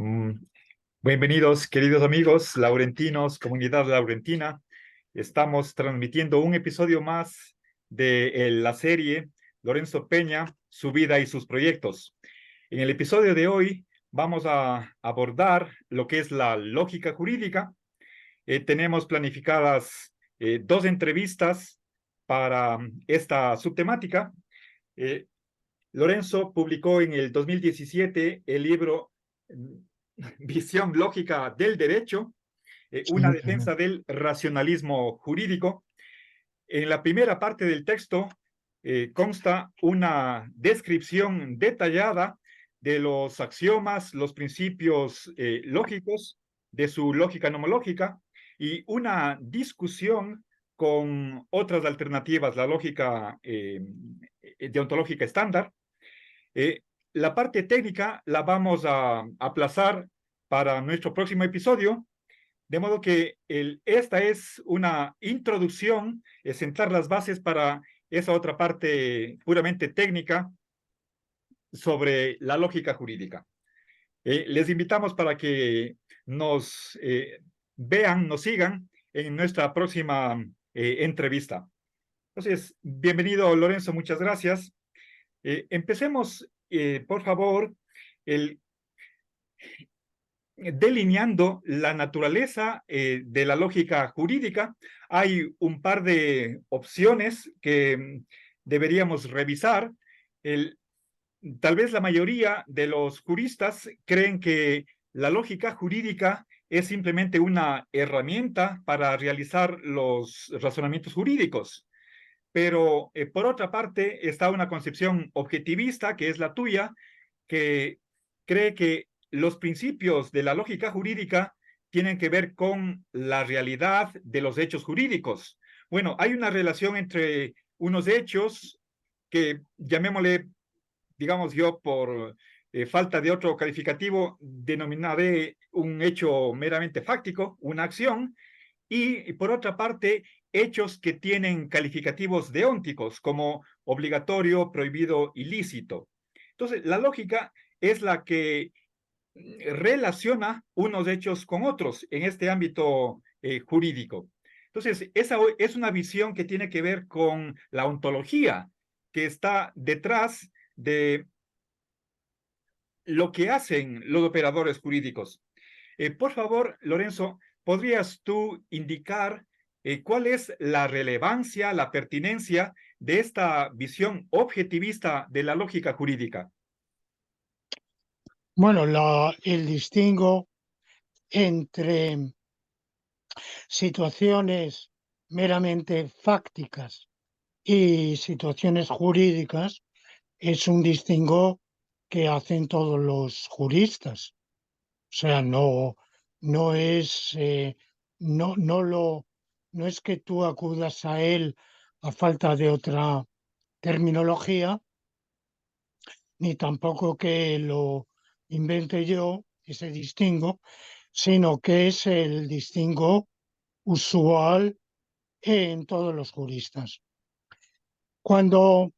Mm, Bienvenidos, queridos amigos laurentinos, comunidad laurentina. Estamos transmitiendo un episodio más de la serie Lorenzo Peña, su vida y sus proyectos. En el episodio de hoy vamos a abordar lo que es la lógica jurídica. Tenemos planificadas dos entrevistas para esta subtemática. Eh, Lorenzo publicó en el 2017 el libro Visión lógica del derecho, una Sí, defensa del racionalismo jurídico. En la primera parte del texto consta una descripción detallada de los axiomas, los principios lógicos, de su lógica nomológica y una discusión con otras alternativas, la lógica deontológica estándar. Eh, la parte técnica la vamos a aplazar para nuestro próximo episodio, de modo que esta es una introducción, es sentar las bases para esa otra parte puramente técnica sobre la lógica jurídica. Les invitamos para que nos vean, nos sigan en nuestra próxima entrevista. Entonces, bienvenido Lorenzo, muchas gracias. Empecemos, por favor, el, delineando la naturaleza de la lógica jurídica. Hay un par de opciones que deberíamos revisar. El, Tal vez la mayoría de los juristas creen que la lógica jurídica es simplemente una herramienta para realizar los razonamientos jurídicos. Pero por otra parte está una concepción objetivista, que es la tuya, que cree que los principios de la lógica jurídica tienen que ver con la realidad de los hechos jurídicos. Bueno, hay una relación entre unos hechos que llamémosle, digamos yo, por falta de otro calificativo, denominaré un hecho meramente fáctico, una acción, y por otra parte, hechos que tienen calificativos deónticos como obligatorio, prohibido, ilícito. Entonces, la lógica es la que relaciona unos hechos con otros en este ámbito jurídico. Entonces, esa es una visión que tiene que ver con la ontología que está detrás de lo que hacen los operadores jurídicos. Por favor, Lorenzo, ¿podrías tú indicar cuál es la relevancia, la pertinencia de esta visión objetivista de la lógica jurídica? bueno, el distingo entre situaciones meramente fácticas y situaciones jurídicas es un distingo que hacen todos los juristas. O sea, no es, no es que tú acudas a él a falta de otra terminología, ni tampoco que lo invente yo, ese distingo, sino que es el distingo usual en todos los juristas. Cuando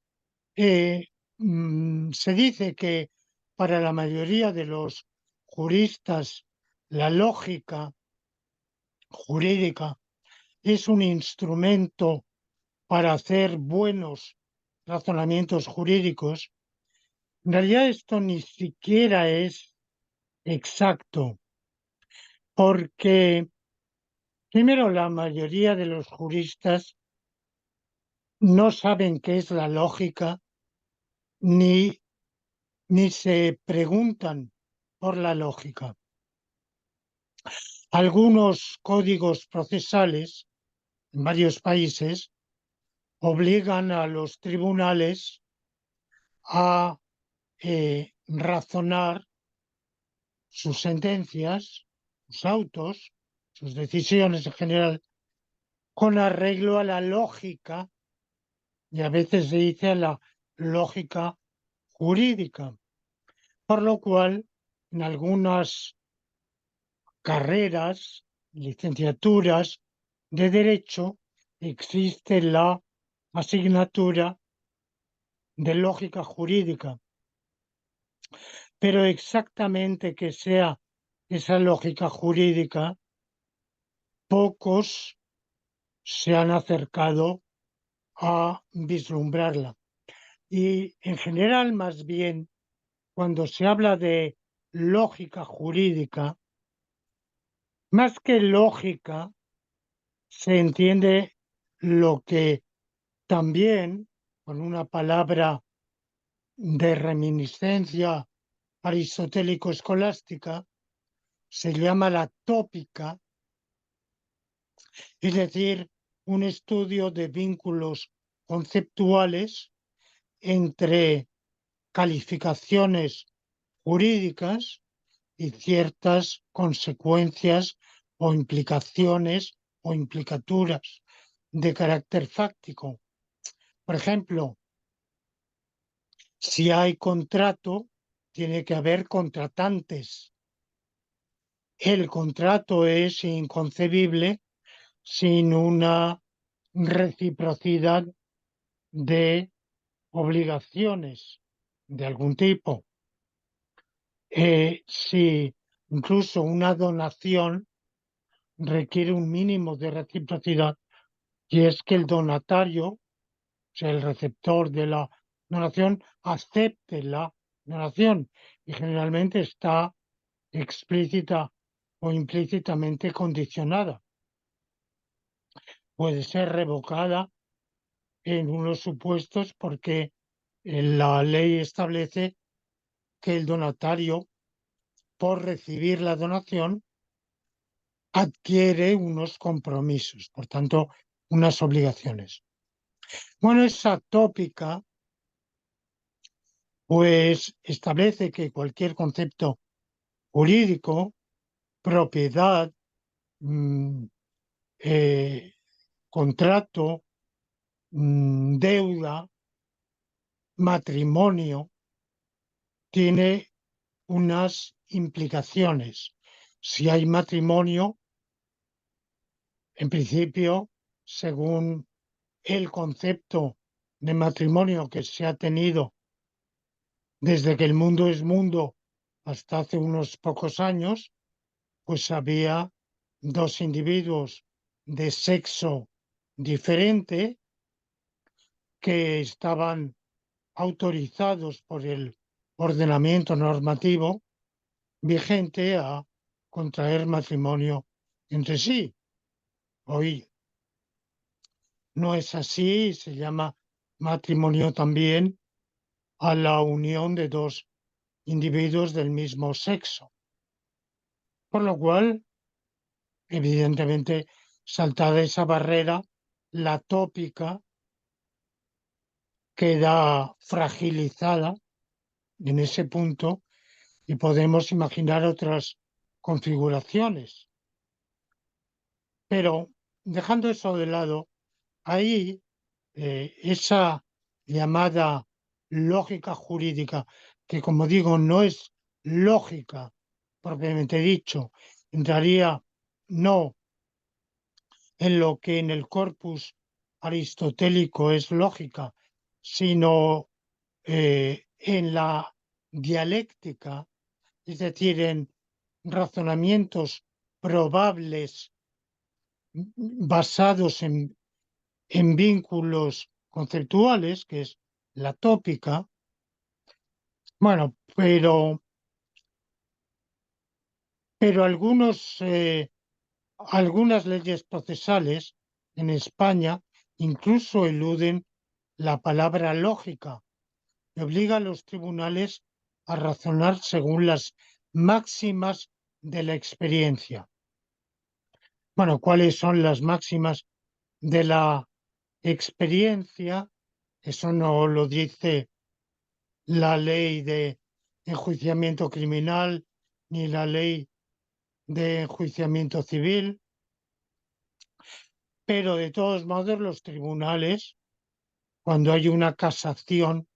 se dice que para la mayoría de los juristas la lógica jurídica es un instrumento para hacer buenos razonamientos jurídicos, en realidad esto ni siquiera es exacto, porque primero la mayoría de los juristas no saben qué es la lógica ni, ni se preguntan por la lógica. Algunos códigos procesales en varios países obligan a los tribunales a razonar sus sentencias, sus autos, sus decisiones en general, con arreglo a la lógica, y a veces se dice a la lógica jurídica, por lo cual en algunas carreras, licenciaturas de derecho, existe la asignatura de lógica jurídica, pero exactamente que sea esa lógica jurídica, pocos se han acercado a vislumbrarla. Y en general, más bien, cuando se habla de lógica jurídica, más que lógica, se entiende lo que también, con una palabra de reminiscencia aristotélico-escolástica, se llama la tópica, es decir, un estudio de vínculos conceptuales entre calificaciones jurídicas y ciertas consecuencias o implicaciones o implicaturas de carácter fáctico. Por ejemplo, si hay contrato, tiene que haber contratantes. El contrato es inconcebible sin una reciprocidad de obligaciones de algún tipo. Si incluso una donación requiere un mínimo de reciprocidad, y es que el donatario, o sea, el receptor de la donación, acepte la donación y generalmente está explícita o implícitamente condicionada. Puede ser revocada en unos supuestos porque la ley establece que el donatario, por recibir la donación, adquiere unos compromisos, por tanto, unas obligaciones. Bueno, esa tópica pues establece que cualquier concepto jurídico, propiedad, mm, eh, contrato, deuda, matrimonio, tiene unas implicaciones. Si hay matrimonio, en principio, según el concepto de matrimonio que se ha tenido desde que el mundo es mundo hasta hace unos pocos años, pues había dos individuos de sexo diferente que estaban autorizados por el ordenamiento normativo vigente a contraer matrimonio entre sí. Hoy no es así, se llama matrimonio también a la unión de dos individuos del mismo sexo. Por lo cual, evidentemente, saltada esa barrera, la tópica queda fragilizada en ese punto y podemos imaginar otras configuraciones. Pero dejando eso de lado, ahí esa llamada lógica jurídica, que como digo no es lógica propiamente dicho, entraría no en lo que en el corpus aristotélico es lógica, sino en la dialéctica, es decir, en razonamientos probables basados en vínculos conceptuales, que es la tópica. Bueno, pero algunas leyes procesales en España incluso eluden la palabra lógica y obliga a los tribunales a razonar según las máximas de la experiencia. Bueno, ¿cuáles son las máximas de la experiencia? Eso no lo dice la ley de enjuiciamiento criminal ni la ley de enjuiciamiento civil, pero de todos modos los tribunales, cuando hay una casación,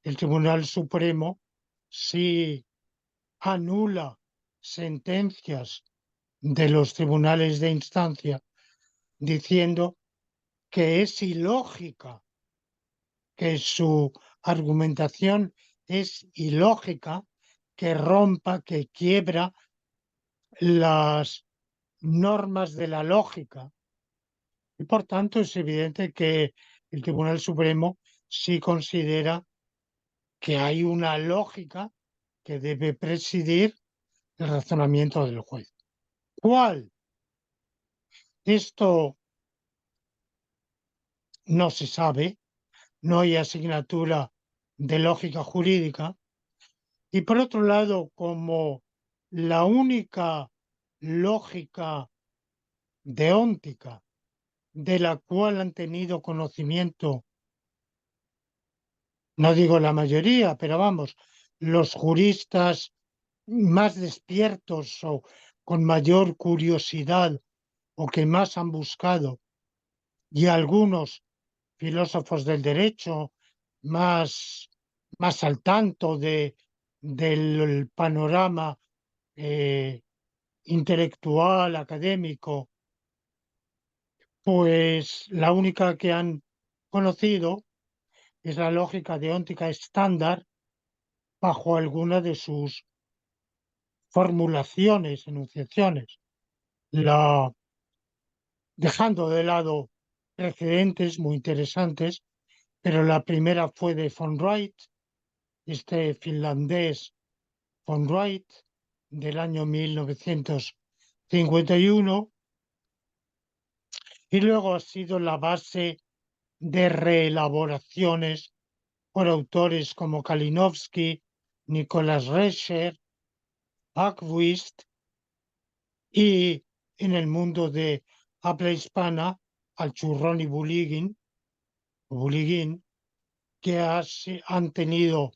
el Tribunal Supremo sí anula sentencias de los tribunales de instancia diciendo que es ilógica, que su argumentación es ilógica, que rompa, que quiebra las normas de la lógica y por tanto es evidente que el Tribunal Supremo sí considera que hay una lógica que debe presidir el razonamiento del juez. ¿Cuál? Esto no se sabe, no hay asignatura de lógica jurídica. Y por otro lado, como la única lógica deóntica de la cual han tenido conocimiento, no digo la mayoría, pero vamos, los juristas más despiertos o con mayor curiosidad o que más han buscado, y algunos filósofos del derecho más, más al tanto del panorama eh, intelectual, académico, pues la única que han conocido es la lógica deóntica estándar bajo alguna de sus formulaciones, enunciaciones, la, dejando de lado precedentes muy interesantes, pero la primera fue de von Wright, este finlandés von Wright, del año 1951, y luego ha sido la base de reelaboraciones por autores como Kalinowski, Nicolás Rescher, Hagwist y en el mundo de habla hispana al Churrón y Buliguín, que han tenido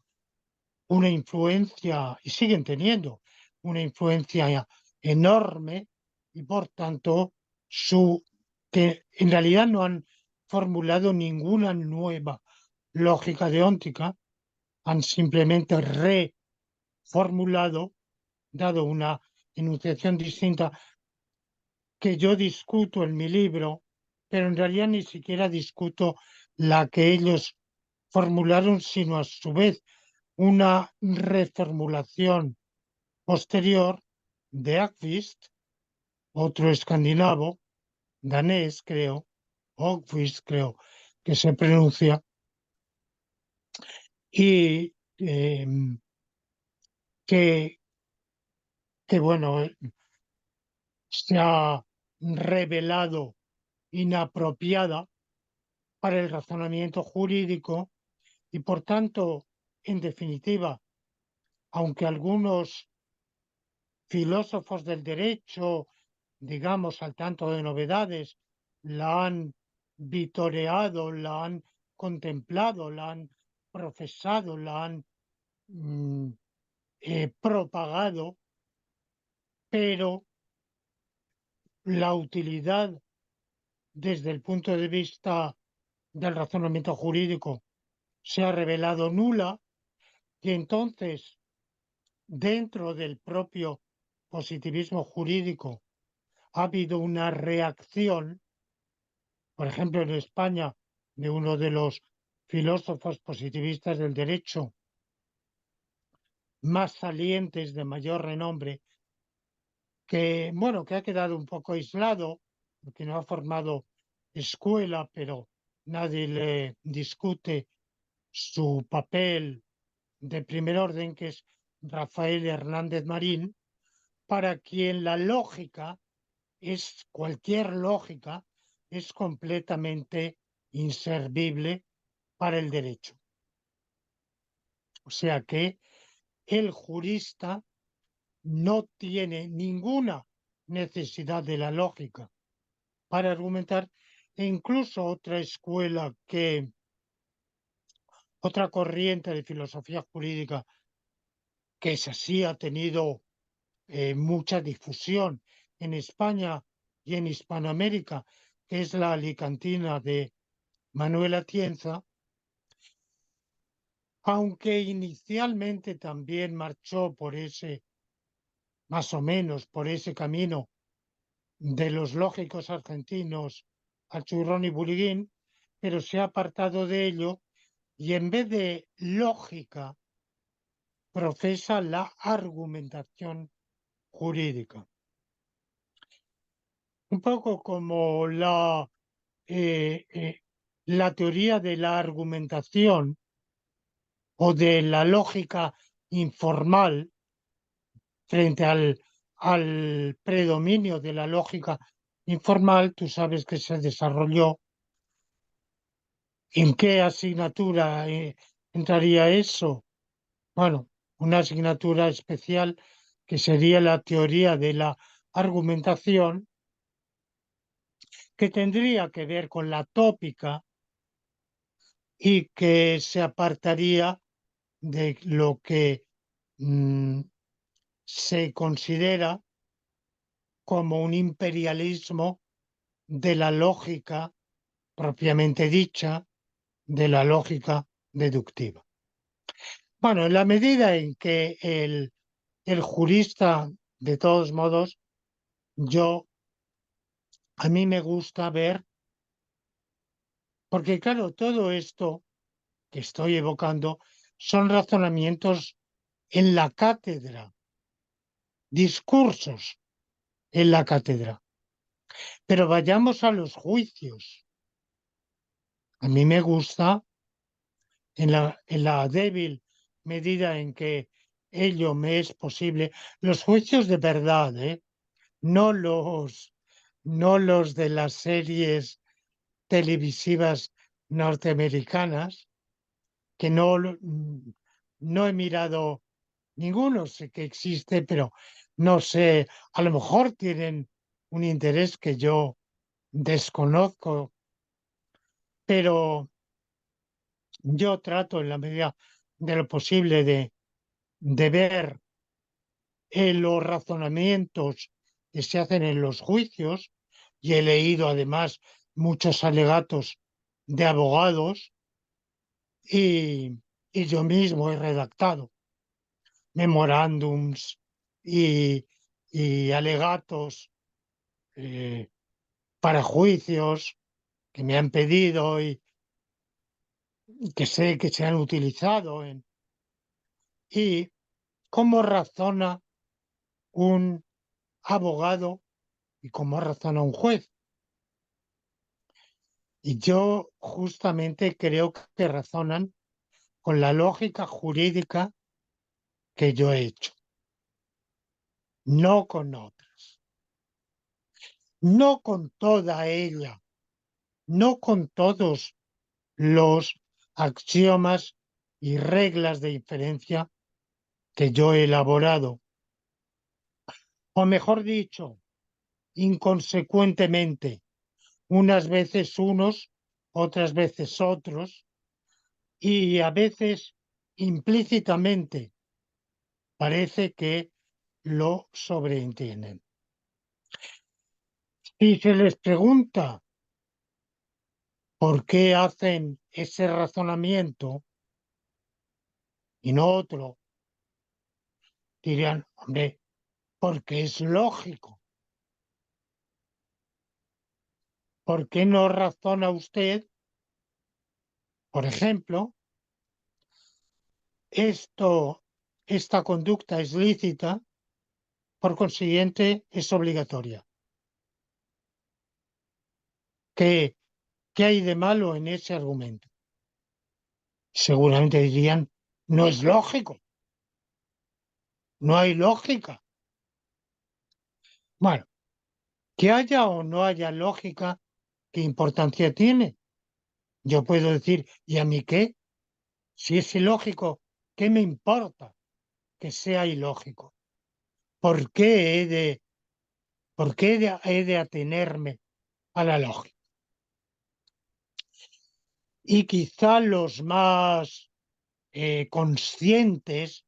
una influencia y siguen teniendo una influencia enorme y por tanto que en realidad no han formulado ninguna nueva lógica deóntica, han simplemente reformulado, dado una enunciación distinta que yo discuto en mi libro, pero en realidad ni siquiera discuto la que ellos formularon, sino a su vez una reformulación posterior de Akvist, otro escandinavo, danés creo, Hogvist creo que se pronuncia, y que, que bueno, se ha revelado inapropiada para el razonamiento jurídico y por tanto, en definitiva, aunque algunos filósofos del derecho, digamos, al tanto de novedades, la han vitoreado, la han contemplado, la han profesado, la han mm, propagado, pero la utilidad desde el punto de vista del razonamiento jurídico se ha revelado nula y entonces dentro del propio positivismo jurídico ha habido una reacción, por ejemplo, en España, de uno de los filósofos positivistas del derecho más salientes, de mayor renombre, que, bueno, que ha quedado un poco aislado, porque no ha formado escuela, pero nadie le discute su papel de primer orden, que es Rafael Hernández Marín, para quien la lógica cualquier lógica es completamente inservible para el derecho. O sea que el jurista no tiene ninguna necesidad de la lógica para argumentar e incluso otra corriente de filosofía jurídica que es así ha tenido mucha difusión en España y en Hispanoamérica, que es la alicantina de Manuel Atienza, aunque inicialmente también marchó por ese, más o menos, por ese camino de los lógicos argentinos al Churrón y Buliguín, pero se ha apartado de ello y en vez de lógica profesa la argumentación jurídica. un poco como eh, eh, la teoría de la argumentación o de la lógica informal frente al predominio de la lógica informal. Tú sabes que se desarrolló. ¿En qué asignatura entraría eso? Bueno, una asignatura especial que sería la teoría de la argumentación, que tendría que ver con la tópica y que se apartaría de lo que mm, se considera como un imperialismo de la lógica propiamente dicha, de la lógica deductiva. Bueno, en la medida en que el jurista, de todos modos, a mí me gusta ver, porque claro, todo esto que estoy evocando son razonamientos en la cátedra, discursos en la cátedra. Pero vayamos a los juicios. A mí me gusta, en la débil medida en que ello me es posible, los juicios de verdad, ¿eh? No los de las series televisivas norteamericanas, que no he mirado ninguno, sé que existe, pero no sé, a lo mejor tienen un interés que yo desconozco, pero yo trato en la medida de lo posible de ver los razonamientos que se hacen en los juicios, y he leído además muchos alegatos de abogados, y yo mismo he redactado memorándums y alegatos eh, para juicios que me han pedido y que sé que se han utilizado y cómo razona un abogado y cómo razona un juez. Y yo justamente creo que razonan con la lógica jurídica que yo he hecho, no con otras, no con toda ella, no con todos los axiomas y reglas de inferencia que yo he elaborado, o mejor dicho, inconsecuentemente, unas veces unos, otras veces otros, y a veces implícitamente parece que lo sobreentienden. Si se les pregunta por qué hacen ese razonamiento y no otro, dirían, hombre, porque es lógico. ¿Por qué no razona usted, por ejemplo, esta conducta es lícita, por consiguiente es obligatoria? ¿Qué, qué hay de malo en ese argumento? Seguramente dirían, no es lógico, no hay lógica. Bueno, que haya o no haya lógica, ¿qué importancia tiene? Yo puedo decir, ¿y a mí qué? Si es ilógico, ¿qué me importa que sea ilógico? ¿Por qué he de atenerme a la lógica? Y quizá los más conscientes,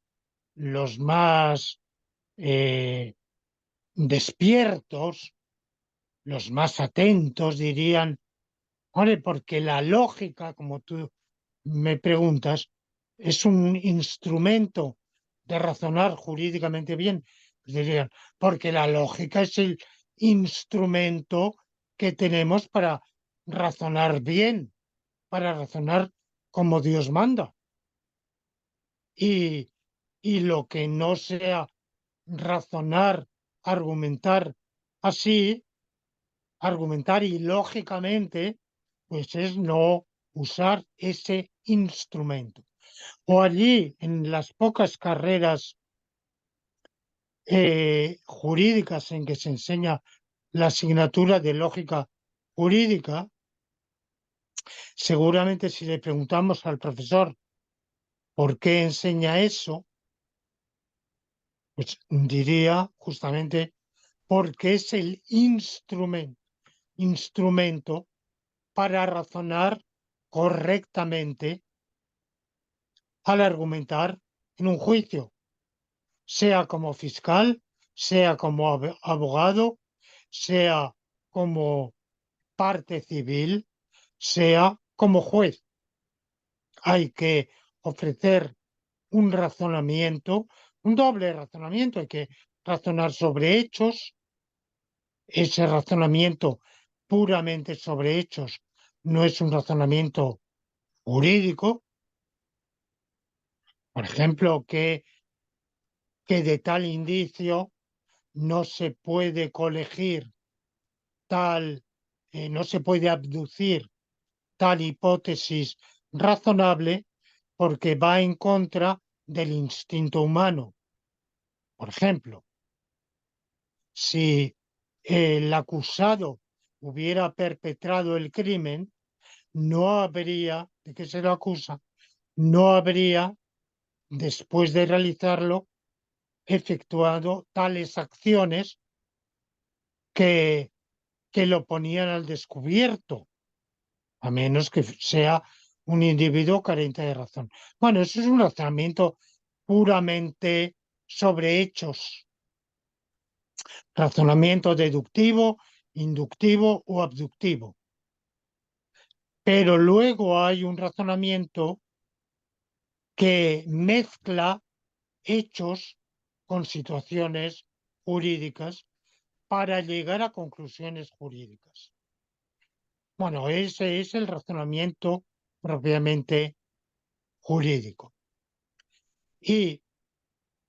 los más eh, despiertos, los más atentos dirían, hombre, porque la lógica, como tú me preguntas, es un instrumento de razonar jurídicamente bien. Pues dirían, porque la lógica es el instrumento que tenemos para razonar bien, para razonar como Dios manda. Y, y lo que no sea razonar, argumentar así, argumentar y lógicamente, pues es no usar ese instrumento. O allí, en las pocas carreras jurídicas en que se enseña la asignatura de lógica jurídica, seguramente si le preguntamos al profesor por qué enseña eso, pues diría justamente porque es el instrumento para razonar correctamente al argumentar en un juicio, sea como fiscal, sea como abogado, sea como parte civil, sea como juez. Hay que ofrecer un razonamiento, un doble razonamiento, hay que razonar sobre hechos, ese razonamiento puramente sobre hechos no es un razonamiento jurídico, por ejemplo, que de tal indicio no se puede colegir tal, no se puede abducir tal hipótesis razonable porque va en contra del instinto humano. Por ejemplo, si el acusado hubiera perpetrado el crimen, no habría, ¿de qué se lo acusa? No habría, después de realizarlo, efectuado tales acciones que, que lo ponían al descubierto, a menos que sea un individuo carente de razón. Bueno, eso es un razonamiento puramente sobre hechos, razonamiento deductivo, inductivo o abductivo. Pero luego hay un razonamiento que mezcla hechos con situaciones jurídicas para llegar a conclusiones jurídicas. Bueno, ese es el razonamiento propiamente jurídico. Y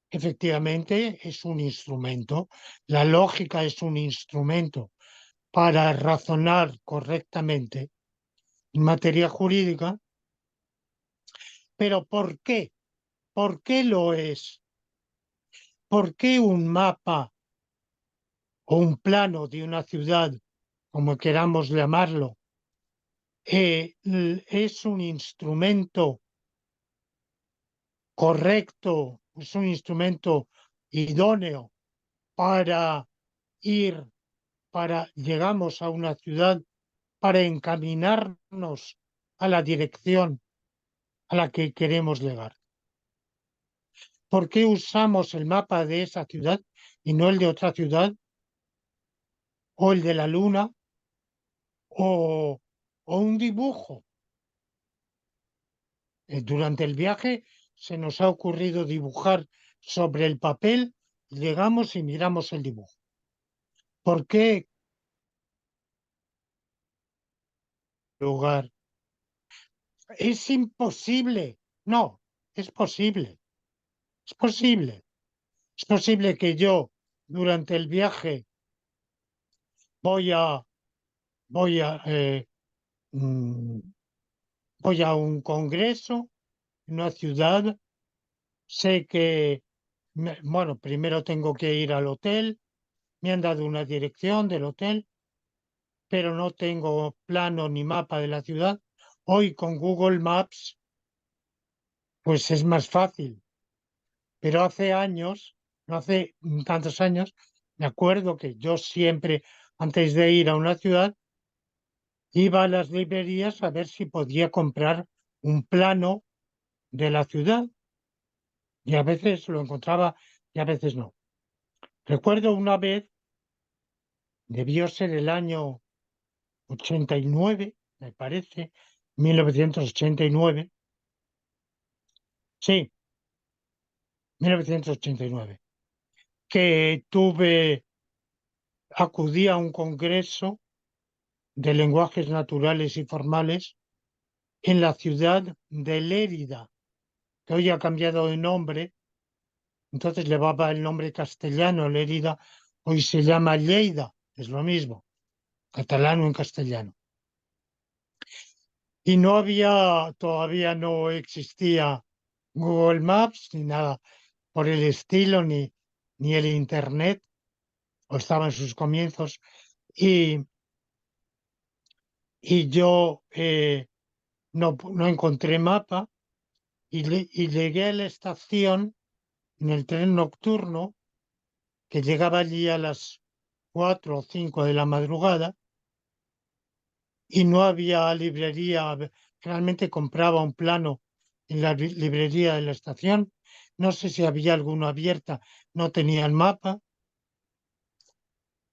efectivamente es un instrumento, la lógica es un instrumento para razonar correctamente en materia jurídica, pero ¿por qué? ¿Por qué lo es? ¿Por qué un mapa o un plano de una ciudad, como queramos llamarlo, es un instrumento correcto, es un instrumento idóneo para ir, llegamos a una ciudad, para encaminarnos a la dirección a la que queremos llegar? ¿Por qué usamos el mapa de esa ciudad y no el de otra ciudad o el de la luna o un dibujo? Durante el viaje se nos ha ocurrido dibujar sobre el papel, llegamos y miramos el dibujo. ¿Por qué lugar? Es imposible. No, es posible. Es posible. Es posible que yo durante el viaje voy a, voy a, mm, voy a un congreso en una ciudad. Sé que, bueno, primero tengo que ir al hotel. Me han dado una dirección del hotel, pero no tengo plano ni mapa de la ciudad. Hoy con Google Maps, pues es más fácil, pero hace años, no hace tantos años, me acuerdo que yo siempre, antes de ir a una ciudad, iba a las librerías a ver si podía comprar un plano de la ciudad y a veces lo encontraba y a veces no. Recuerdo una vez, debió ser el año 89, me parece, 1989. Sí, 1989, que acudí a un congreso de lenguajes naturales y formales en la ciudad de Lérida, que hoy ha cambiado de nombre, entonces llevaba el nombre castellano, Lérida, hoy se llama Lleida, es lo mismo. catalán o en castellano. Y no había, todavía no existía Google Maps ni nada por el estilo, ni el Internet, o estaba en sus comienzos. Y, y yo no encontré mapa y llegué a la estación en el tren nocturno, que llegaba allí a las 4 o 5 de la madrugada, y no había librería. Realmente compraba un plano en la librería de la estación. No sé si había alguna abierta, no tenía el mapa.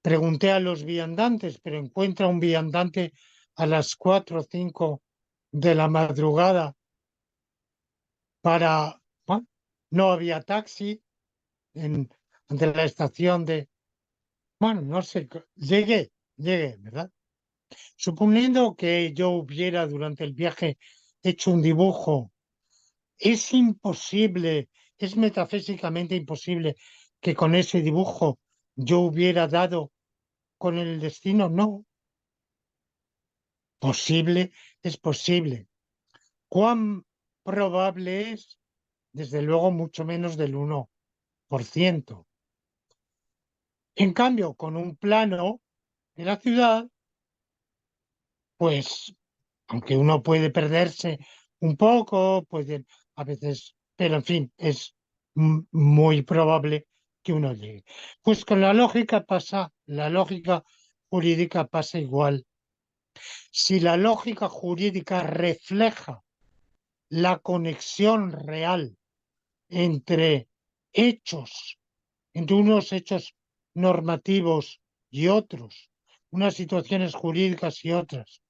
Pregunté a los viandantes, pero encuentra un viandante a las 4 o 5 de la madrugada para... bueno, no había taxi en, ante la estación de... Bueno, no sé, llegué, ¿verdad? Suponiendo que yo hubiera durante el viaje hecho un dibujo, es imposible, es metafísicamente imposible que con ese dibujo yo hubiera dado con el destino. No, posible es posible. ¿Cuán probable es? Desde luego mucho menos del 1%. En cambio, con un plano de la ciudad, pues aunque uno puede perderse un poco, puede a veces, pero en fin, es muy probable que uno llegue. Pues con la lógica pasa, la lógica jurídica pasa igual. Si la lógica jurídica refleja la conexión real entre hechos, entre unos hechos normativos y otros, unas situaciones jurídicas y otras,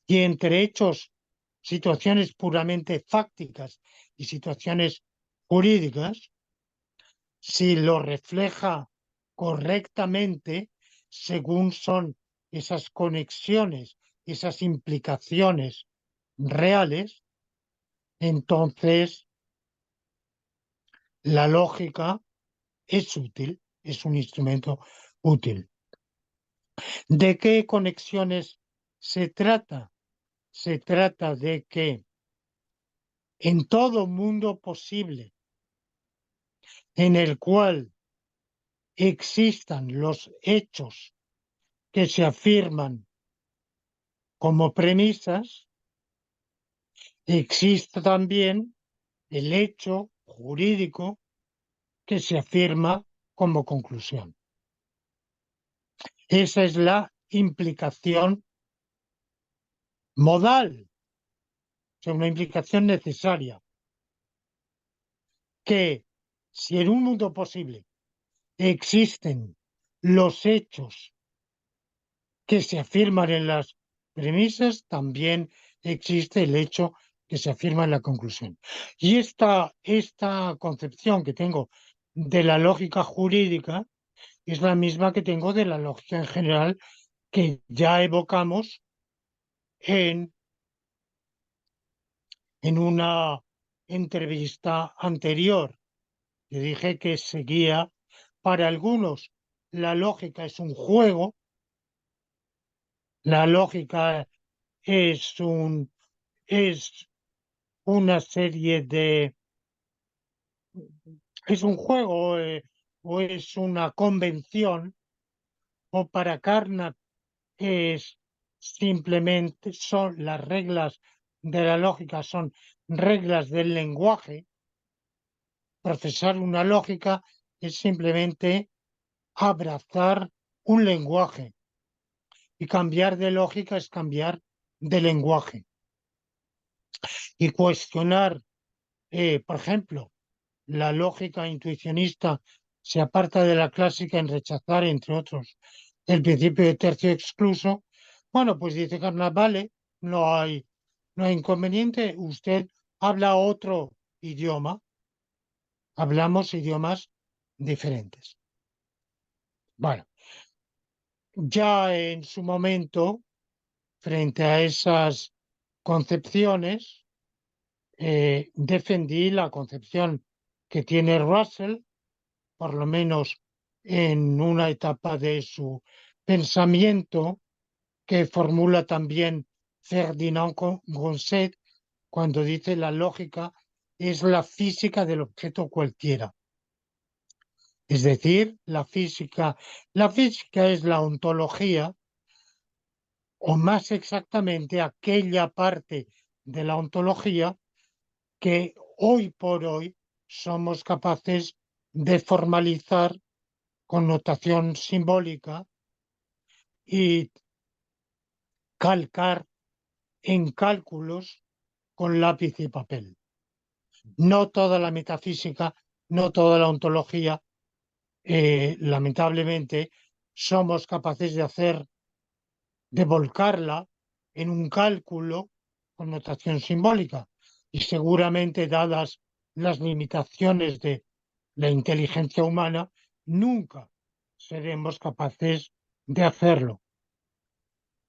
y entre hechos, situaciones puramente fácticas y situaciones jurídicas, si lo refleja correctamente según son esas conexiones, esas implicaciones reales, entonces la lógica es útil, es un instrumento útil. ¿De qué conexiones se trata? Se trata de que en todo mundo posible en el cual existan los hechos que se afirman como premisas, existe también el hecho jurídico que se afirma como conclusión. Esa es la implicación modal, o sea, una implicación necesaria, que si en un mundo posible existen los hechos que se afirman en las premisas, también existe el hecho que se afirma en la conclusión. Y esta concepción que tengo de la lógica jurídica es la misma que tengo de la lógica en general, que ya evocamos en, en una entrevista anterior. Yo dije que seguía, para algunos la lógica es un juego, la lógica es es una serie de, es un juego, o es una convención, o para Carnap es simplemente, son las reglas de la lógica, son reglas del lenguaje. Procesar una lógica es simplemente abrazar un lenguaje, y cambiar de lógica es cambiar de lenguaje. Y cuestionar, por ejemplo, la lógica intuicionista se aparta de la clásica en rechazar, entre otros, el principio de tercio excluso. Bueno, pues dice Carnap, vale, no hay inconveniente, usted habla otro idioma, hablamos idiomas diferentes. Bueno, ya en su momento, frente a esas concepciones, defendí la concepción que tiene Russell, por lo menos en una etapa de su pensamiento que formula también Ferdinand Gonset cuando dice la lógica es la física del objeto cualquiera. Es decir, la física es la ontología, o más exactamente aquella parte de la ontología que hoy por hoy somos capaces de formalizar con notación simbólica y calcar en cálculos con lápiz y papel. No toda la metafísica, no toda la ontología, lamentablemente, somos capaces de volcarla en un cálculo con notación simbólica. Y seguramente, dadas las limitaciones de la inteligencia humana, nunca seremos capaces de hacerlo.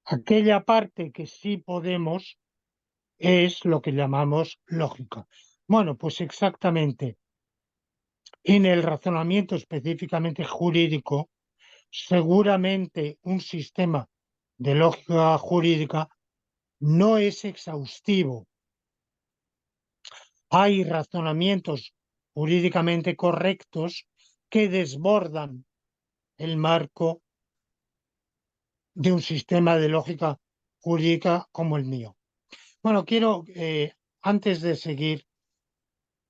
Aquella parte que sí podemos es lo que llamamos lógica. Bueno, pues exactamente en el razonamiento específicamente jurídico, seguramente un sistema de lógica jurídica no es exhaustivo. Hay razonamientos jurídicamente correctos que desbordan el marco de un sistema de lógica jurídica como el mío. Bueno, quiero, antes de seguir,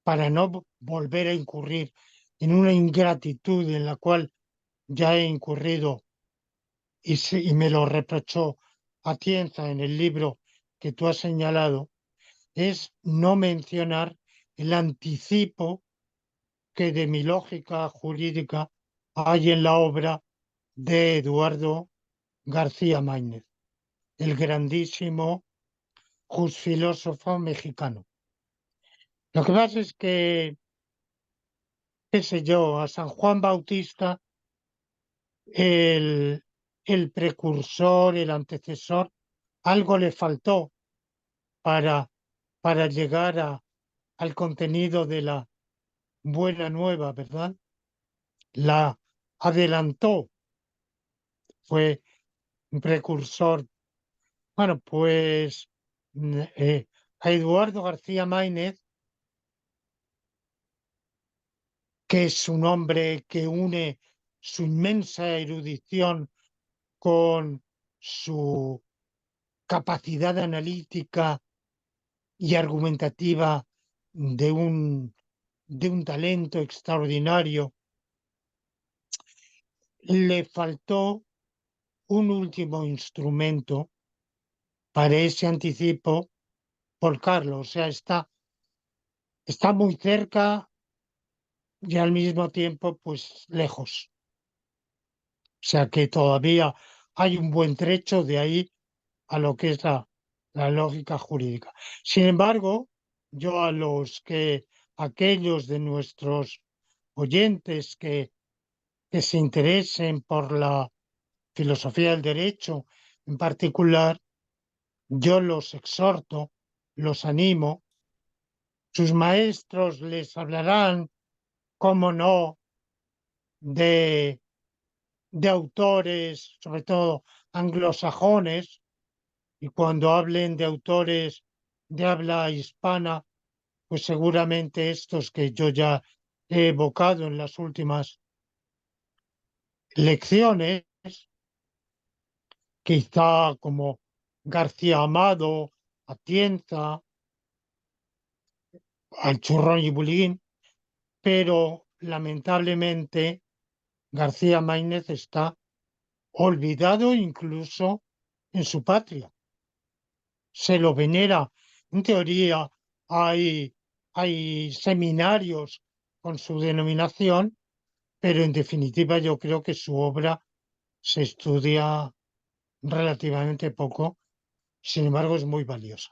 para no volver a incurrir en una ingratitud en la cual ya he incurrido y me lo reprochó Atienza en el libro que tú has señalado, es no mencionar el anticipo que de mi lógica jurídica hay en la obra de Eduardo García Máinez, el grandísimo filósofo mexicano. Lo que pasa es que, qué sé yo, a San Juan Bautista, el, el precursor, el antecesor, algo le faltó para, para llegar al contenido de la buena nueva, ¿verdad? La adelantó, fue un precursor. Bueno, pues a Eduardo García Máinez, que es un hombre que une su inmensa erudición con su capacidad analítica y argumentativa de un talento extraordinario, le faltó un último instrumento para ese anticipo por Carlos. O sea, está muy cerca y al mismo tiempo, pues lejos. O sea que todavía hay un buen trecho de ahí a lo que es la lógica jurídica. Sin embargo, yo aquellos de nuestros oyentes que se interesen por la filosofía del derecho en particular, yo los exhorto, los animo, sus maestros les hablarán, cómo no, de, de autores, sobre todo anglosajones, y cuando hablen de autores de habla hispana, pues seguramente estos que yo ya he evocado en las últimas lecciones, quizá como García Amado, Atienza, al Churrón y Bulín, pero lamentablemente García Máinez está olvidado incluso en su patria. Se lo venera. En teoría hay seminarios con su denominación, pero en definitiva yo creo que su obra se estudia relativamente poco, sin embargo es muy valiosa.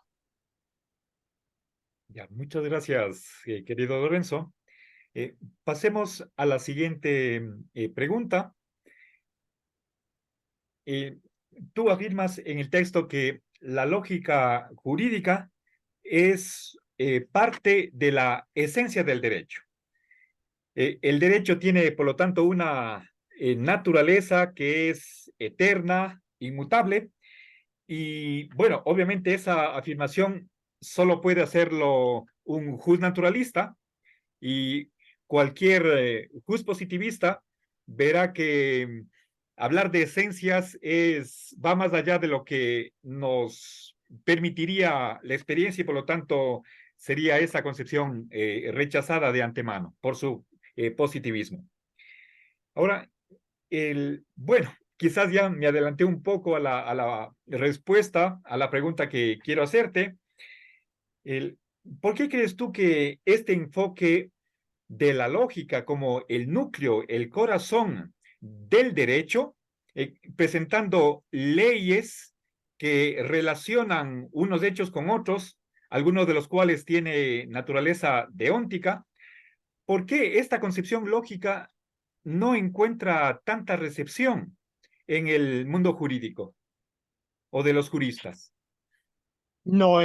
Ya, muchas gracias, querido Lorenzo. Pasemos a la siguiente pregunta. Eh, Tú afirmas en el texto que la lógica jurídica es parte de la esencia del derecho. El derecho tiene, por lo tanto, una naturaleza que es eterna, inmutable. Y bueno, obviamente esa afirmación solo puede hacerlo un justnaturalista, y cualquier positivista verá que hablar de esencias va más allá de lo que nos permitiría la experiencia, y por lo tanto sería esa concepción rechazada de antemano por su positivismo. Ahora, bueno, quizás ya me adelanté un poco a la respuesta a la pregunta que quiero hacerte. El, ¿Por qué crees tú que este enfoque de la lógica como el núcleo, el corazón del derecho, presentando leyes que relacionan unos hechos con otros, algunos de los cuales tiene naturaleza deóntica? ¿Por qué esta concepción lógica no encuentra tanta recepción en el mundo jurídico o de los juristas? No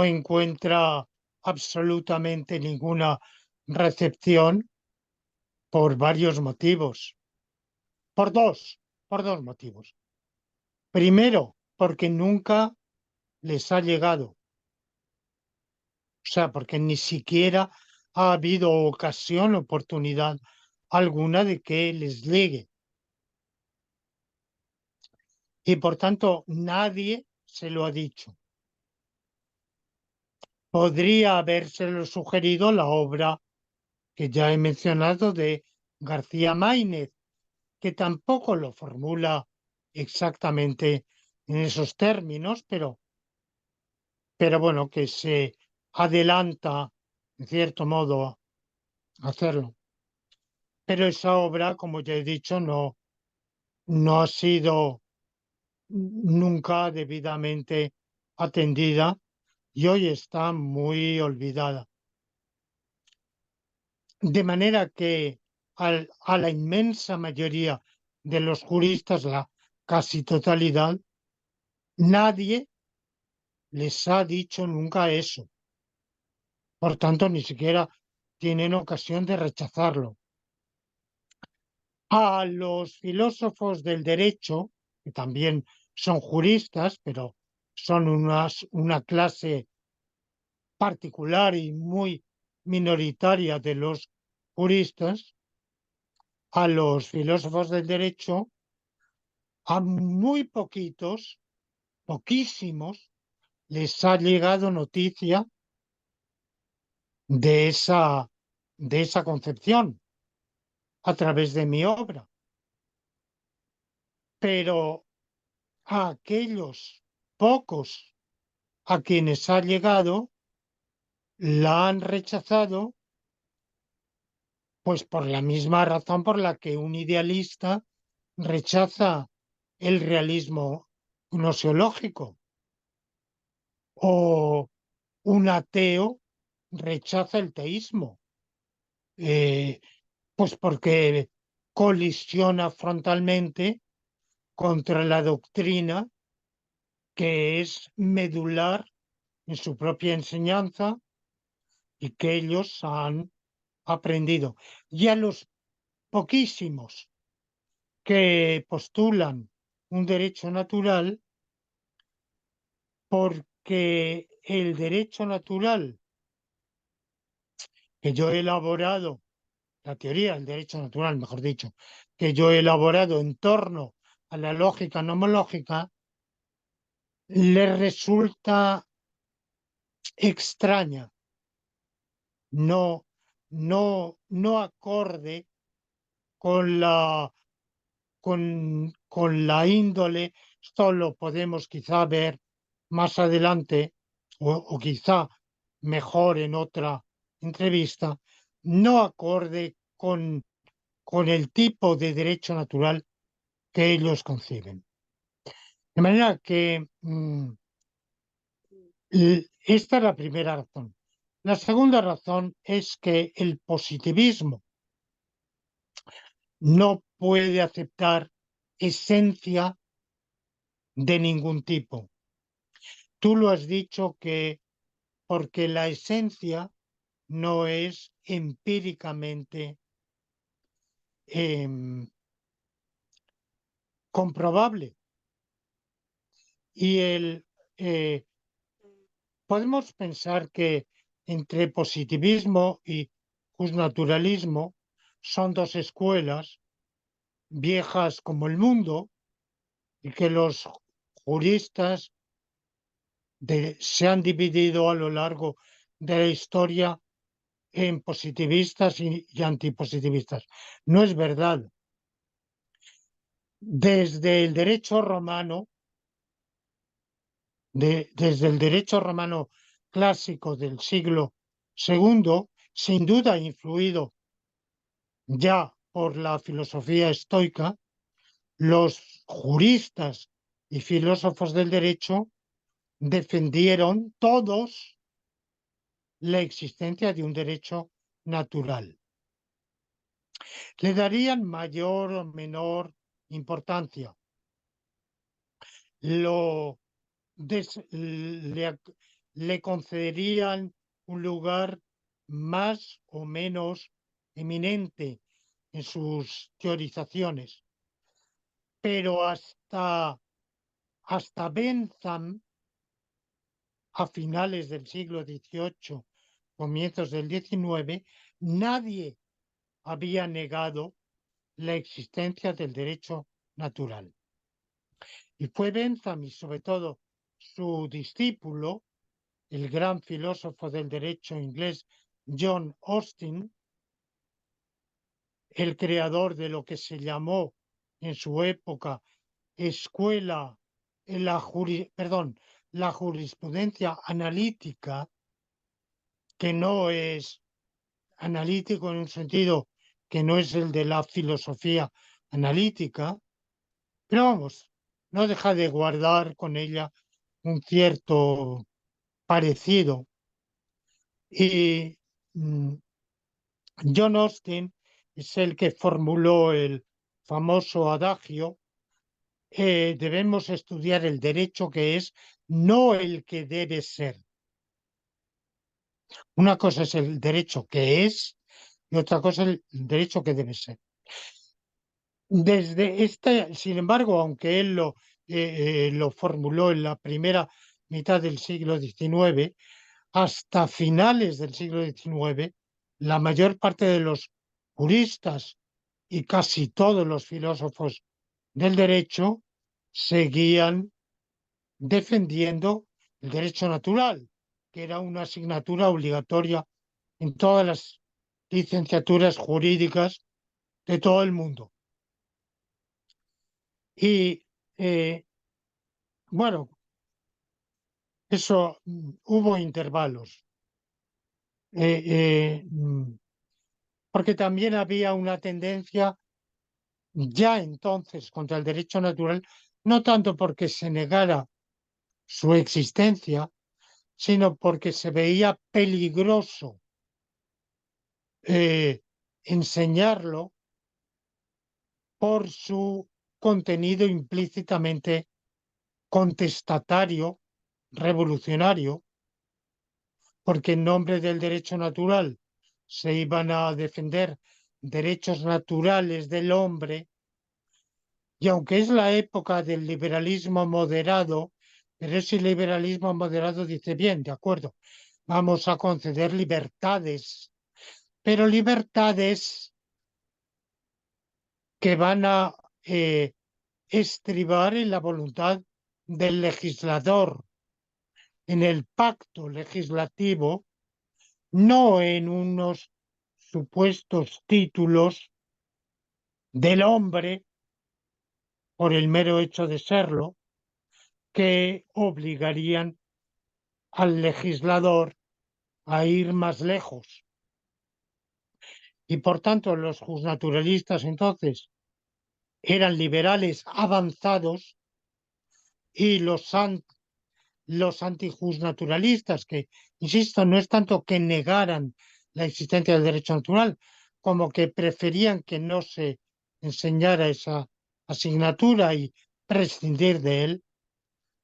encuentra absolutamente ninguna recepción por varios motivos. Por dos motivos. Primero, porque nunca les ha llegado. O sea, porque ni siquiera ha habido ocasión, oportunidad alguna de que les llegue. Y por tanto, nadie se lo ha dicho. Podría habérselo sugerido la obra que ya he mencionado de García Máinez, que tampoco lo formula exactamente en esos términos, pero bueno, que se adelanta, en cierto modo, a hacerlo. Pero esa obra, como ya he dicho, no ha sido nunca debidamente atendida y hoy está muy olvidada. De manera que a la inmensa mayoría de los juristas, la casi totalidad, nadie les ha dicho nunca eso. Por tanto, ni siquiera tienen ocasión de rechazarlo. A los filósofos del derecho, que también son juristas, pero son una clase particular y muy minoritaria de los juristas, a los filósofos del derecho, a muy poquísimos, les ha llegado noticia de esa concepción a través de mi obra. Pero a aquellos pocos a quienes ha llegado, la han rechazado, pues por la misma razón por la que un idealista rechaza el realismo gnoseológico o un ateo rechaza el teísmo, eh, pues porque colisiona frontalmente contra la doctrina que es medular en su propia enseñanza y que ellos han aprendido. Y a los poquísimos que postulan un derecho natural, porque el derecho natural que yo he elaborado, la teoría del derecho natural, mejor dicho, que yo he elaborado en torno a la lógica nomológica, le resulta extraña, no, no acorde con con la índole. Esto lo podemos quizá ver más adelante o quizá mejor en otra entrevista, no acorde con el tipo de derecho natural que ellos conciben. De manera que esta es la primera razón. La segunda razón es que el positivismo no puede aceptar esencia de ningún tipo. Tú lo has dicho que porque la esencia no es empíricamente comprobable. Y podemos pensar que entre positivismo y justnaturalismo son dos escuelas viejas como el mundo y que los juristas se han dividido a lo largo de la historia en positivistas y antipositivistas. No es verdad. Desde el derecho romano, desde el derecho romano clásico del siglo segundo, sin duda influido ya por la filosofía estoica, los juristas y filósofos del derecho defendieron todos la existencia de un derecho natural. Le darían mayor o menor importancia. Le concederían un lugar más o menos eminente en sus teorizaciones. Pero hasta Bentham, a finales del siglo XVIII, comienzos del XIX, nadie había negado la existencia del derecho natural. Y fue Bentham y sobre todo su discípulo, el gran filósofo del derecho inglés John Austin, el creador de lo que se llamó en su época escuela, la jurisprudencia analítica, que no es analítico en un sentido que no es el de la filosofía analítica, pero vamos, no deja de guardar con ella un cierto parecido. Y John Austin es el que formuló el famoso adagio: debemos estudiar el derecho que es, no el que debe ser. Una cosa es el derecho que es y otra cosa es el derecho que debe ser. Sin embargo, aunque él lo formuló en la primera mitad del siglo XIX, hasta finales del siglo XIX, la mayor parte de los juristas y casi todos los filósofos del derecho seguían defendiendo el derecho natural, que era una asignatura obligatoria en todas las licenciaturas jurídicas de todo el mundo. Y bueno, eso hubo intervalos, porque también había una tendencia ya entonces contra el derecho natural, no tanto porque se negara su existencia, sino porque se veía peligroso enseñarlo por su contenido implícitamente contestatario, revolucionario, porque en nombre del derecho natural se iban a defender derechos naturales del hombre, y aunque es la época del liberalismo moderado, pero ese liberalismo moderado dice: bien, de acuerdo, vamos a conceder libertades, pero libertades que van a estribar en la voluntad del legislador, en el pacto legislativo, no en unos supuestos títulos del hombre por el mero hecho de serlo, que obligarían al legislador a ir más lejos. Y por tanto, los justnaturalistas entonces eran liberales avanzados y los antijustnaturalistas, que, insisto, no es tanto que negaran la existencia del derecho natural, como que preferían que no se enseñara esa asignatura y prescindir de él,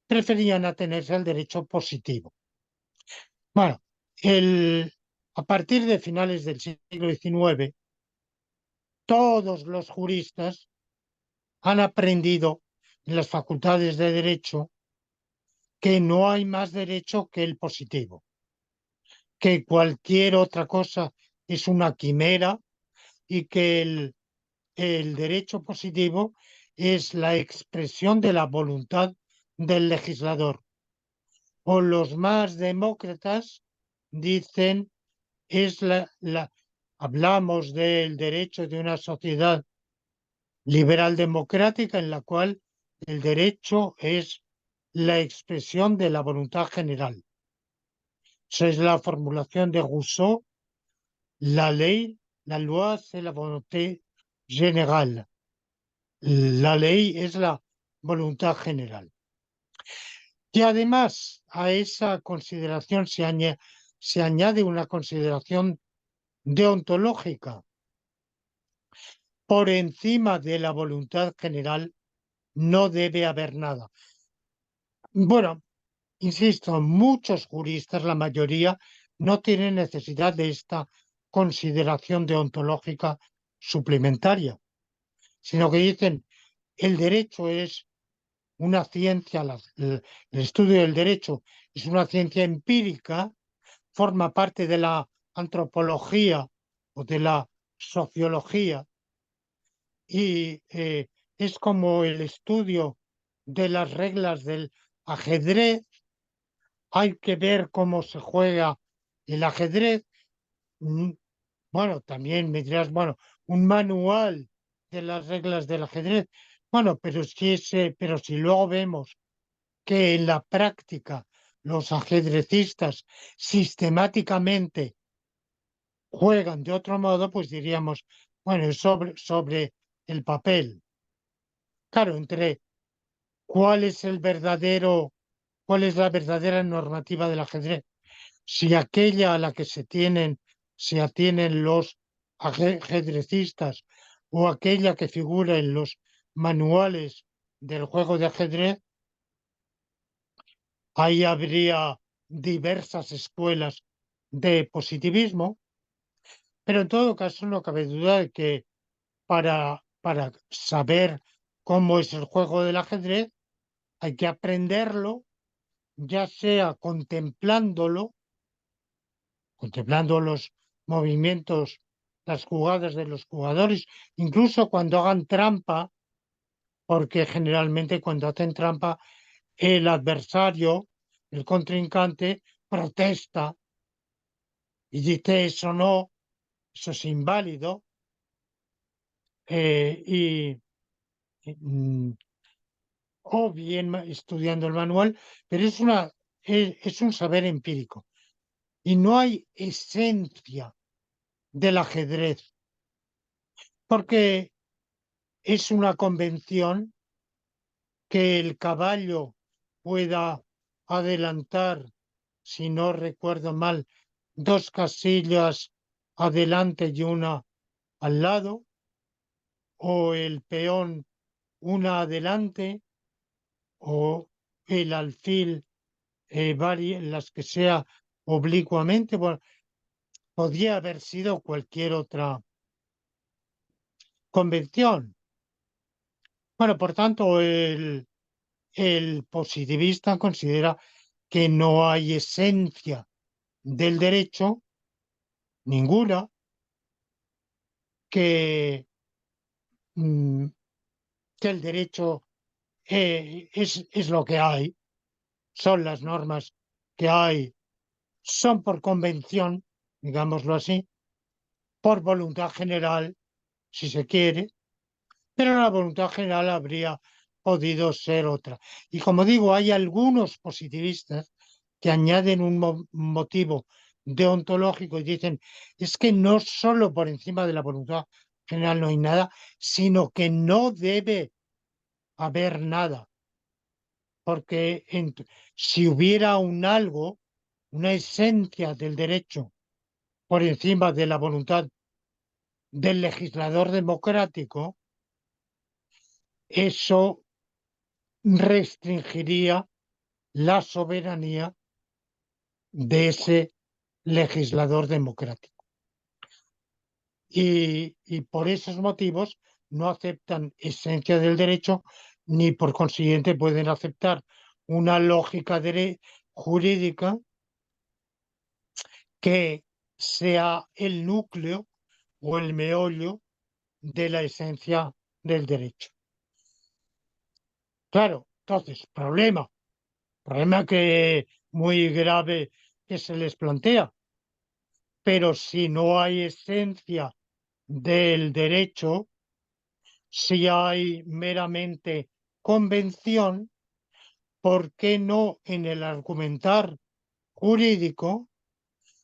preferían atenerse al derecho positivo. Bueno, a partir de finales del siglo XIX, todos los juristas han aprendido en las facultades de Derecho que no hay más derecho que el positivo, que cualquier otra cosa es una quimera y que el derecho positivo es la expresión de la voluntad del legislador. O los más demócratas dicen es hablamos del derecho de una sociedad liberal democrática en la cual el derecho es la expresión de la voluntad general. Esa es la formulación de Rousseau, la ley, la loi, c'est la volonté générale. La ley es la voluntad general. Y además a esa consideración se añade una consideración deontológica. Por encima de la voluntad general no debe haber nada. Bueno, insisto, muchos juristas, la mayoría, no tienen necesidad de esta consideración deontológica suplementaria, sino que dicen el derecho es una ciencia, el estudio del derecho es una ciencia empírica, forma parte de la antropología o de la sociología y es como el estudio de las reglas del ajedrez. Hay que ver cómo se juega el ajedrez. Mm, Bueno, también me dirás, bueno, un manual de las reglas del ajedrez. Bueno, pero si luego vemos que en la práctica los ajedrecistas sistemáticamente juegan de otro modo, pues diríamos, bueno, es sobre el papel. Claro, entre cuál es la verdadera normativa del ajedrez. Si aquella a la que se atienen los ajedrecistas o aquella que figura en los manuales del juego de ajedrez, ahí habría diversas escuelas de positivismo, pero en todo caso no cabe duda de que para saber cómo es el juego del ajedrez hay que aprenderlo, ya sea contemplando los movimientos, las jugadas de los jugadores, incluso cuando hagan trampa, porque generalmente cuando hacen trampa el adversario, el contrincante, protesta y dice eso no, eso es inválido, eh, y, o bien estudiando el manual, pero es un saber empírico. Y no hay esencia del ajedrez, porque es una convención que el caballo pueda adelantar, si no recuerdo mal, dos casillas adelante y una al lado, o el peón una adelante, o el alfil las que sea oblicuamente. Bueno, podría haber sido cualquier otra convención. Bueno, por tanto, el positivista considera que no hay esencia del derecho, ninguna, que, mm, que el derecho es lo que hay, son las normas que hay, son por convención, digámoslo así, por voluntad general, si se quiere, pero la voluntad general habría podido ser otra. Y como digo, hay algunos positivistas que añaden un motivo deontológico y dicen, es que no solo por encima de la voluntad general no hay nada, sino que no debe haber nada, porque si hubiera un algo, una esencia del derecho por encima de la voluntad del legislador democrático, eso restringiría la soberanía de ese legislador democrático. y por esos motivos no aceptan esencia del derecho ni por consiguiente pueden aceptar una lógica jurídica que sea el núcleo o el meollo de la esencia del derecho. Claro, entonces, problema que muy grave que se les plantea, pero si no hay esencia del derecho, si hay meramente convención, ¿por qué no en el argumentar jurídico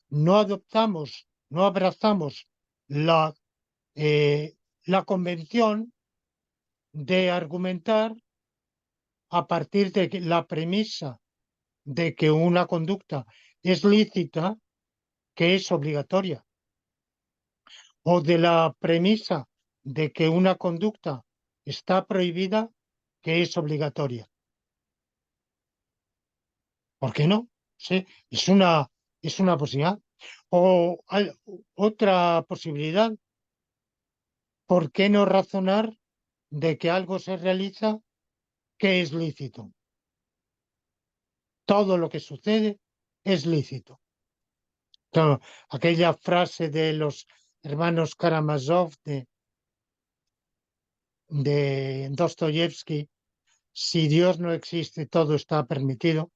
no adoptamos, no abrazamos la, la convención de argumentar a partir de la premisa de que una conducta es lícita, que es obligatoria, o de la premisa de que una conducta está prohibida, que es obligatoria? ¿Por qué no? Sí, es una posibilidad. O hay otra posibilidad, ¿por qué no razonar de que algo se realiza que es lícito? Todo lo que sucede es lícito. Claro, aquella frase de los hermanos Karamazov de Dostoyevsky, si Dios no existe, todo está permitido.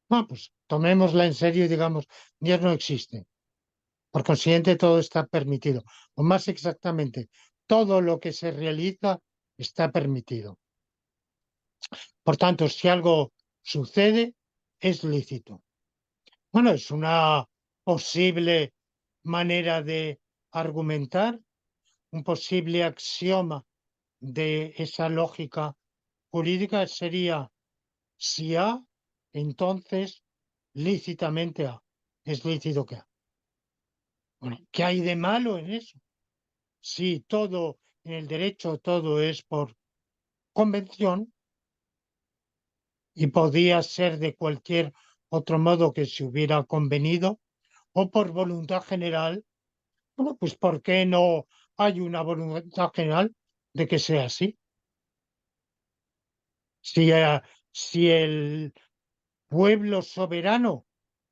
Pues tomémosla en serio y digamos, Dios no existe. Por consiguiente, todo está permitido. O más exactamente, todo lo que se realiza está permitido. Por tanto, si algo sucede, es lícito. Bueno, es una posible manera de argumentar, un posible axioma de esa lógica jurídica sería si A, entonces lícitamente A. Es lícito que A. Bueno, ¿qué hay de malo en eso? Si todo en el derecho, todo es por convención y podía ser de cualquier otro modo que se hubiera convenido o por voluntad general, bueno, pues ¿por qué no hay una voluntad general de que sea así? Si, si el pueblo soberano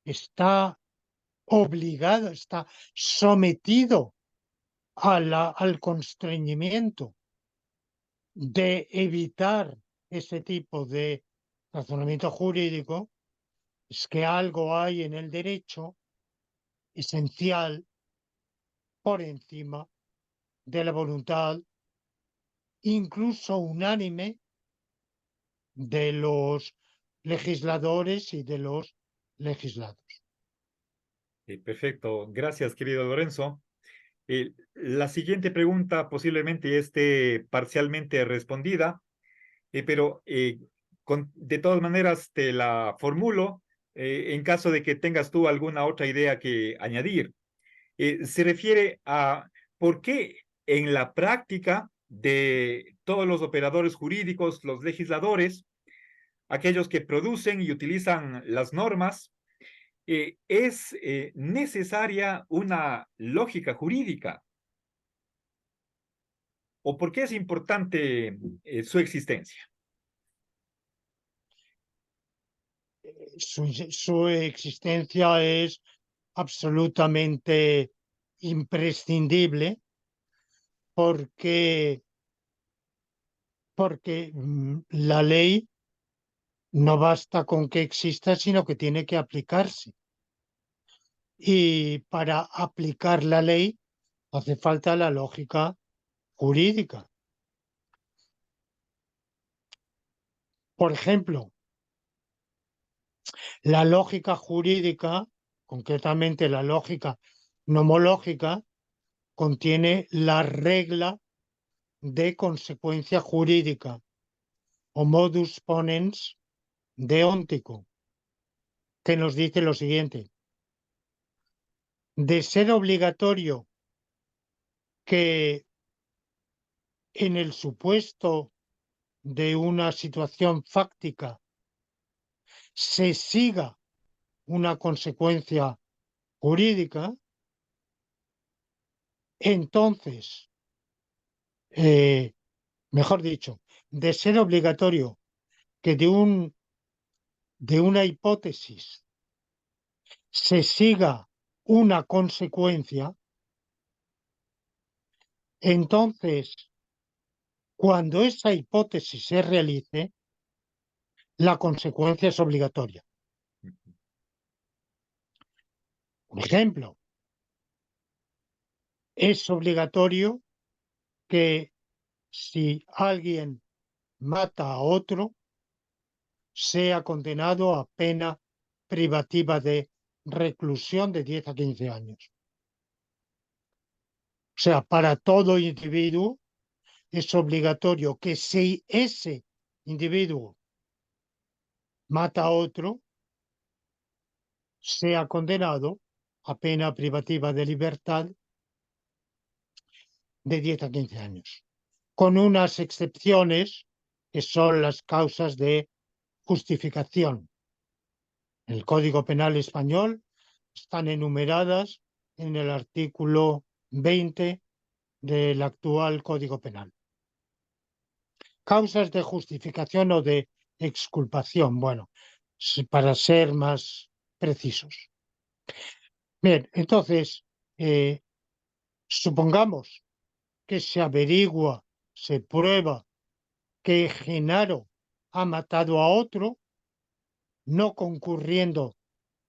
está obligado, está sometido al constreñimiento de evitar ese tipo de razonamiento jurídico, es que algo hay en el derecho esencial por encima de la voluntad, incluso unánime, de los legisladores y de los legislados. Perfecto, gracias, querido Lorenzo. La siguiente pregunta posiblemente esté parcialmente respondida, pero de todas maneras te la formulo en caso de que tengas tú alguna otra idea que añadir. Se refiere a por qué en la práctica de todos los operadores jurídicos, los legisladores, aquellos que producen y utilizan las normas, es necesaria una lógica jurídica. ¿O por qué es importante su existencia? Su existencia es absolutamente imprescindible porque, porque la ley no basta con que exista, sino que tiene que aplicarse. Y para aplicar la ley hace falta la lógica jurídica. Por ejemplo, la lógica jurídica, concretamente la lógica nomológica, contiene la regla de consecuencia jurídica o modus ponens deóntico, que nos dice lo siguiente: de ser obligatorio que en el supuesto de una situación fáctica se siga una consecuencia jurídica, Entonces, mejor dicho, de ser obligatorio que de una hipótesis se siga una consecuencia, entonces, cuando esa hipótesis se realice, la consecuencia es obligatoria. Por ejemplo, es obligatorio que si alguien mata a otro, sea condenado a pena privativa de reclusión de 10 a 15 años. O sea, para todo individuo es obligatorio que si ese individuo mata a otro, sea condenado a pena privativa de libertad de 10 a 15 años, con unas excepciones que son las causas de justificación. En el Código Penal español están enumeradas en el artículo 20 del actual Código Penal. Causas de justificación o de exculpación, bueno, para ser más precisos. Bien, entonces, supongamos que se averigua, se prueba que Genaro ha matado a otro, no concurriendo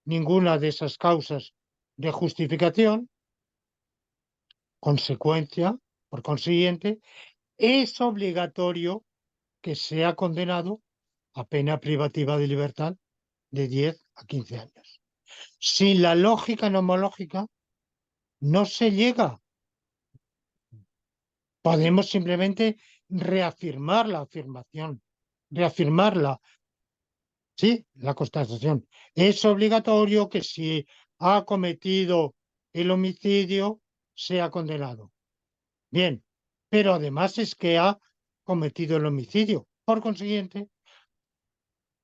ninguna de esas causas de justificación, consecuencia, por consiguiente, es obligatorio que sea condenado a pena privativa de libertad de 10 a 15 años. Sin la lógica nomológica no se llega. Podemos simplemente reafirmar la afirmación, reafirmarla, sí, la constatación. Es obligatorio que si ha cometido el homicidio sea condenado. Bien, pero además es que ha cometido el homicidio. Por consiguiente,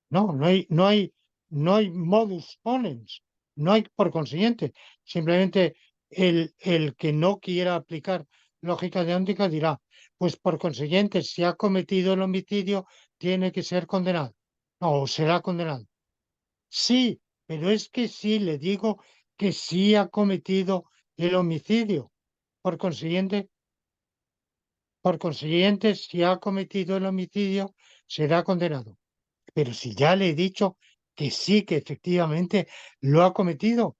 no hay modus ponens, no hay por consiguiente. Simplemente el que no quiera aplicar lógica deóntica dirá, pues por consiguiente, si ha cometido el homicidio, tiene que ser condenado. No, o será condenado. Sí, pero es que sí, le digo que sí ha cometido el homicidio. Por consiguiente, si ha cometido el homicidio, será condenado. Pero si ya le he dicho que sí, que efectivamente lo ha cometido,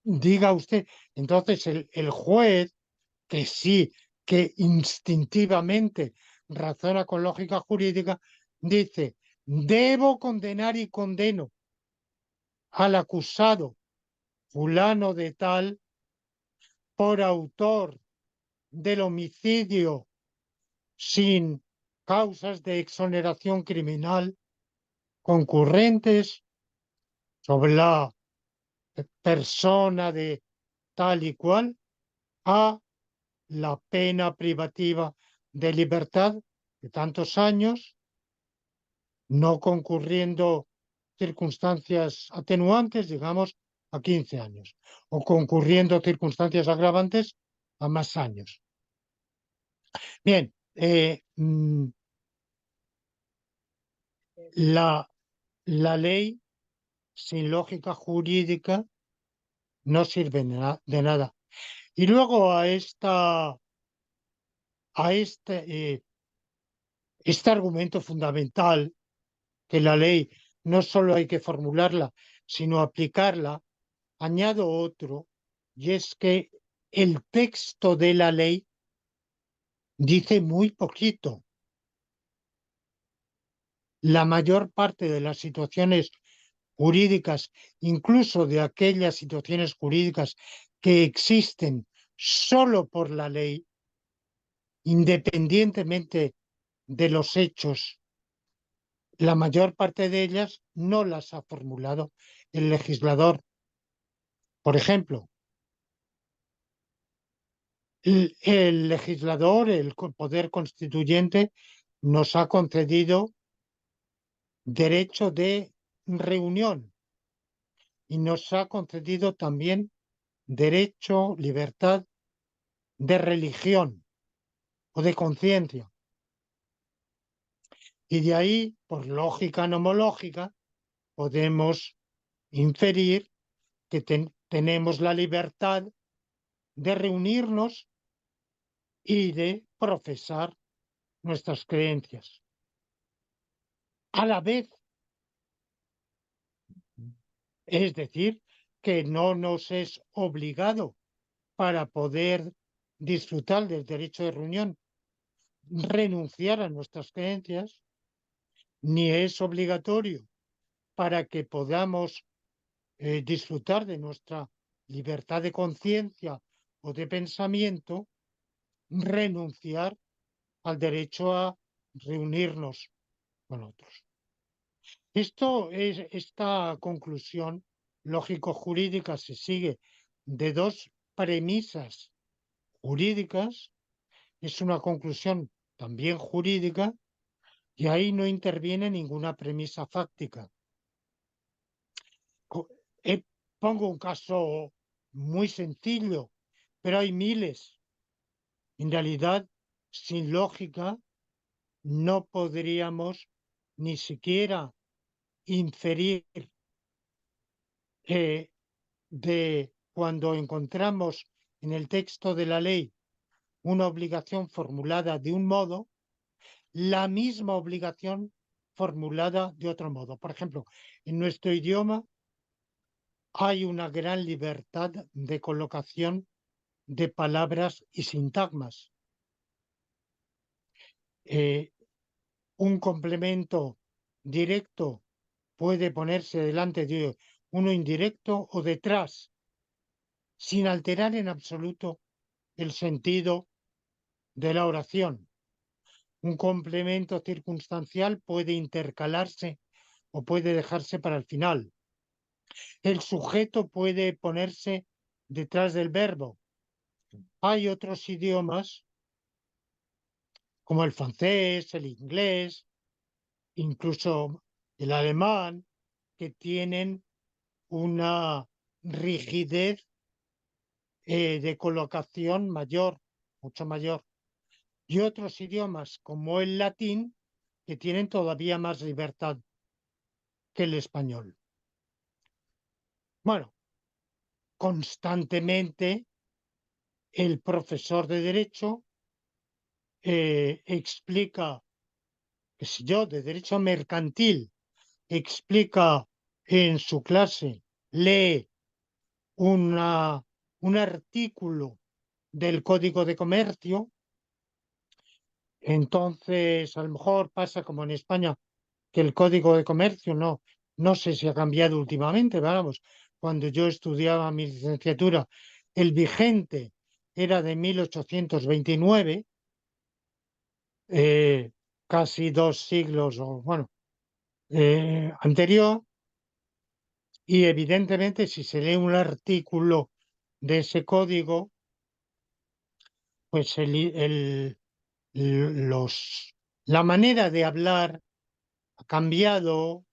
diga usted, entonces el juez, que sí, que instintivamente razona con lógica jurídica, dice, debo condenar y condeno al acusado fulano de tal por autor del homicidio sin causas de exoneración criminal concurrentes sobre la persona de tal y cual a la pena privativa de libertad de tantos años, no concurriendo circunstancias atenuantes, digamos, a 15 años, o concurriendo circunstancias agravantes a más años. Bien, la ley sin lógica jurídica no sirve de nada. Y luego a este argumento fundamental, que la ley no solo hay que formularla, sino aplicarla, añado otro, y es que el texto de la ley dice muy poquito. La mayor parte de las situaciones jurídicas, incluso de aquellas situaciones jurídicas que existen solo por la ley, independientemente de los hechos, la mayor parte de ellas no las ha formulado el legislador. Por ejemplo, el legislador, el poder constituyente, nos ha concedido derecho de reunión y nos ha concedido también derecho, libertad de religión o de conciencia. Y de ahí, por lógica nomológica, podemos inferir que tenemos la libertad de reunirnos y de profesar nuestras creencias. A la vez, es decir, que no nos es obligado para poder disfrutar del derecho de reunión, renunciar a nuestras creencias, ni es obligatorio para que podamos disfrutar de nuestra libertad de conciencia o de pensamiento, renunciar al derecho a reunirnos con otros. Esta conclusión lógico-jurídica se sigue de dos premisas jurídicas, es una conclusión también jurídica y ahí no interviene ninguna premisa fáctica. Pongo un caso muy sencillo, pero hay miles. En realidad, sin lógica, no podríamos ni siquiera inferir de cuando encontramos en el texto de la ley una obligación formulada de un modo, la misma obligación formulada de otro modo. Por ejemplo, en nuestro idioma hay una gran libertad de colocación de palabras y sintagmas. Un complemento directo puede ponerse delante de uno indirecto o detrás, sin alterar en absoluto el sentido de la oración. Un complemento circunstancial puede intercalarse o puede dejarse para el final. El sujeto puede ponerse detrás del verbo. Hay otros idiomas, como el francés, el inglés, incluso el alemán, que tienen una rigidez de colocación mayor, mucho mayor. Y otros idiomas, como el latín, que tienen todavía más libertad que el español. Bueno, constantemente el profesor de Derecho explica, qué sé yo, de Derecho Mercantil, explica en su clase, lee un artículo del Código de Comercio, entonces a lo mejor pasa como en España, que el Código de Comercio no sé si ha cambiado últimamente, vamos, cuando yo estudiaba mi licenciatura, el vigente era de 1829, casi 2 siglos o bueno, anterior, y evidentemente si se lee un artículo de ese código, pues la manera de hablar ha cambiado,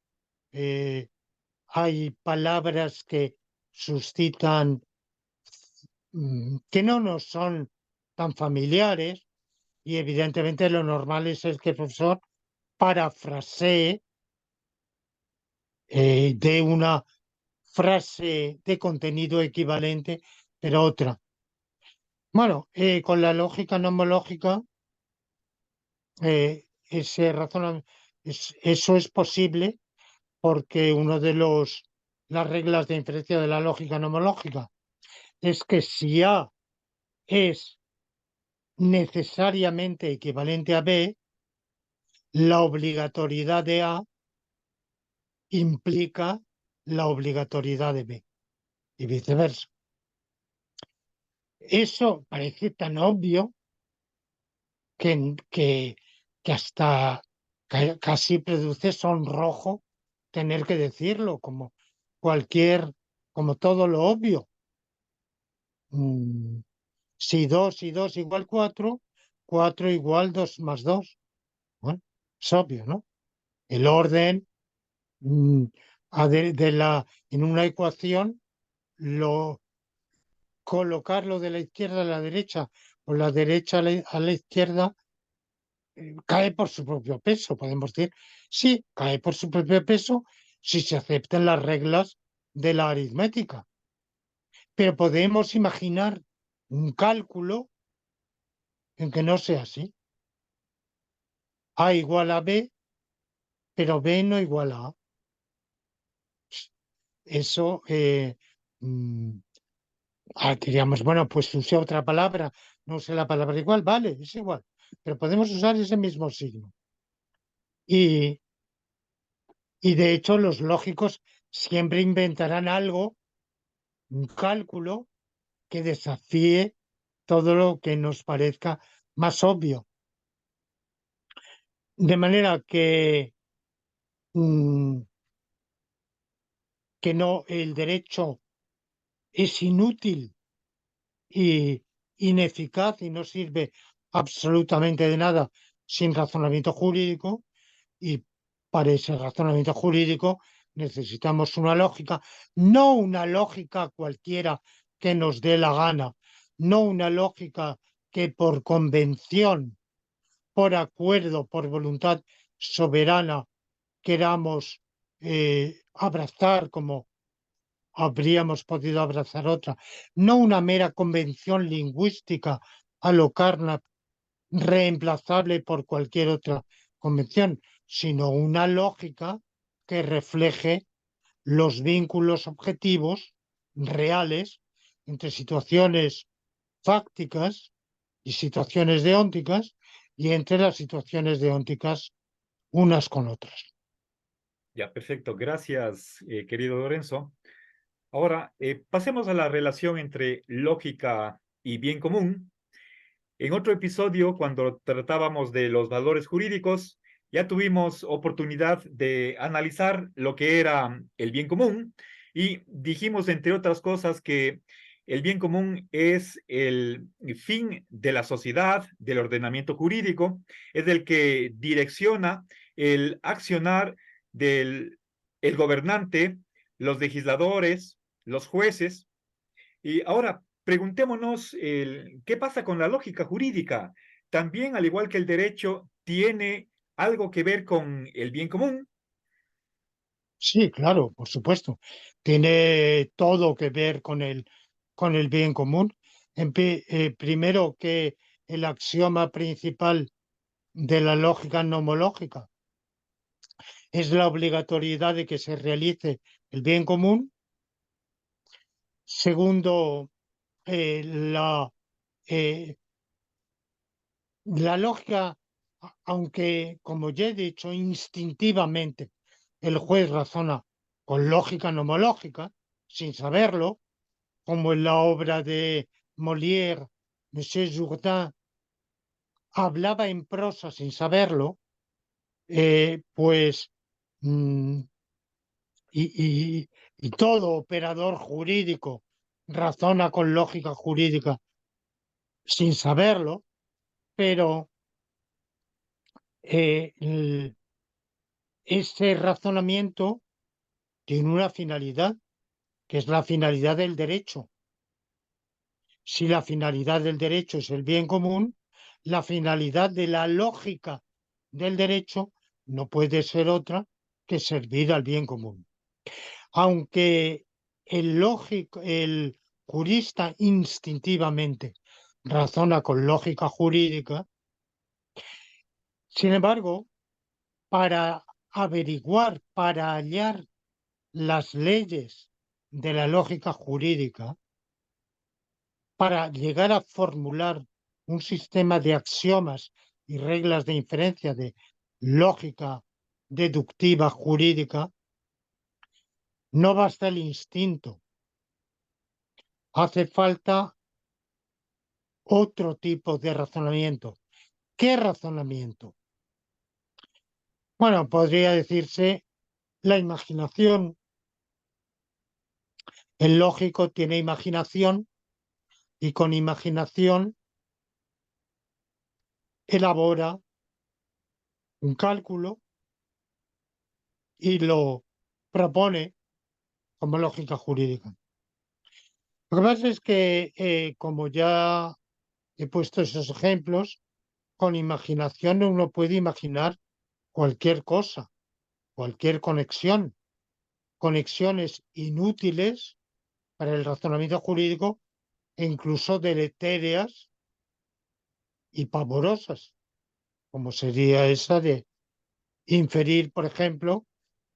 hay palabras que suscitan, que no nos son tan familiares y evidentemente lo normal es el que el profesor parafrasee de una frase de contenido equivalente, pero otra. Bueno, con la lógica nomológica, eso es posible porque las reglas de inferencia de la lógica nomológica es que si A es necesariamente equivalente a B, la obligatoriedad de A implica la obligatoriedad de B y viceversa. Eso parece tan obvio que hasta casi produce sonrojo tener que decirlo, como todo lo obvio. Si 2 y 2 igual 4, 4 igual 2 más 2. Bueno, es obvio, ¿no? El orden mm, en una ecuación, colocarlo de la izquierda a la derecha o la derecha a la izquierda, cae por su propio peso. Podemos decir, sí, cae por su propio peso si se aceptan las reglas de la aritmética. Pero podemos imaginar un cálculo en que no sea así. A igual a B, pero B no igual a A. Eso, mm, diríamos, bueno, pues use otra palabra, no use la palabra igual, vale, es igual, pero podemos usar ese mismo signo. Y, y de hecho los lógicos siempre inventarán algo, un cálculo, que desafíe todo lo que nos parezca más obvio. De manera mm, que no, el derecho es inútil y ineficaz y no sirve absolutamente de nada sin razonamiento jurídico, y para ese razonamiento jurídico necesitamos una lógica, no una lógica cualquiera que nos dé la gana, no una lógica que por convención, por acuerdo, por voluntad soberana queramos abrazar como habríamos podido abrazar otra, no una mera convención lingüística a lo Carnap, reemplazable por cualquier otra convención, sino una lógica que refleje los vínculos objetivos reales entre situaciones fácticas y situaciones deónticas, y entre las situaciones deónticas unas con otras. Ya, perfecto. Gracias, querido Lorenzo. Ahora, pasemos a la relación entre lógica y bien común. En otro episodio, cuando tratábamos de los valores jurídicos, ya tuvimos oportunidad de analizar lo que era el bien común y dijimos, entre otras cosas, que el bien común es el fin de la sociedad, del ordenamiento jurídico, es el que direcciona el accionar del el gobernante, los legisladores, los jueces. Y ahora preguntémonos qué pasa con la lógica jurídica. También, al igual que el derecho, tiene algo que ver con el bien común. Sí, claro, por supuesto. Tiene todo que ver con el bien común. Primero que el axioma principal de la lógica nomológica es la obligatoriedad de que se realice el bien común. Segundo, eh, la, eh, la lógica, aunque como ya he dicho, instintivamente el juez razona con lógica nomológica, sin saberlo, como en la obra de Molière, Monsieur Jourdain hablaba en prosa sin saberlo, pues mm, y todo operador jurídico razona con lógica jurídica sin saberlo, pero ese razonamiento tiene una finalidad, que es la finalidad del derecho. Si la finalidad del derecho es el bien común, la finalidad de la lógica del derecho no puede ser otra que servir al bien común. Aunque el jurista instintivamente razona con lógica jurídica, sin embargo, para averiguar, para hallar las leyes de la lógica jurídica, para llegar a formular un sistema de axiomas y reglas de inferencia de lógica deductiva jurídica, no basta el instinto. Hace falta otro tipo de razonamiento. ¿Qué razonamiento? Bueno, podría decirse la imaginación. El lógico tiene imaginación y con imaginación elabora un cálculo y lo propone como lógica jurídica. Lo que pasa es que, como ya he puesto esos ejemplos. Con imaginación uno puede imaginar cualquier cosa, cualquier conexión, conexiones inútiles para el razonamiento jurídico e incluso deletéreas y pavorosas, como sería esa de inferir, por ejemplo,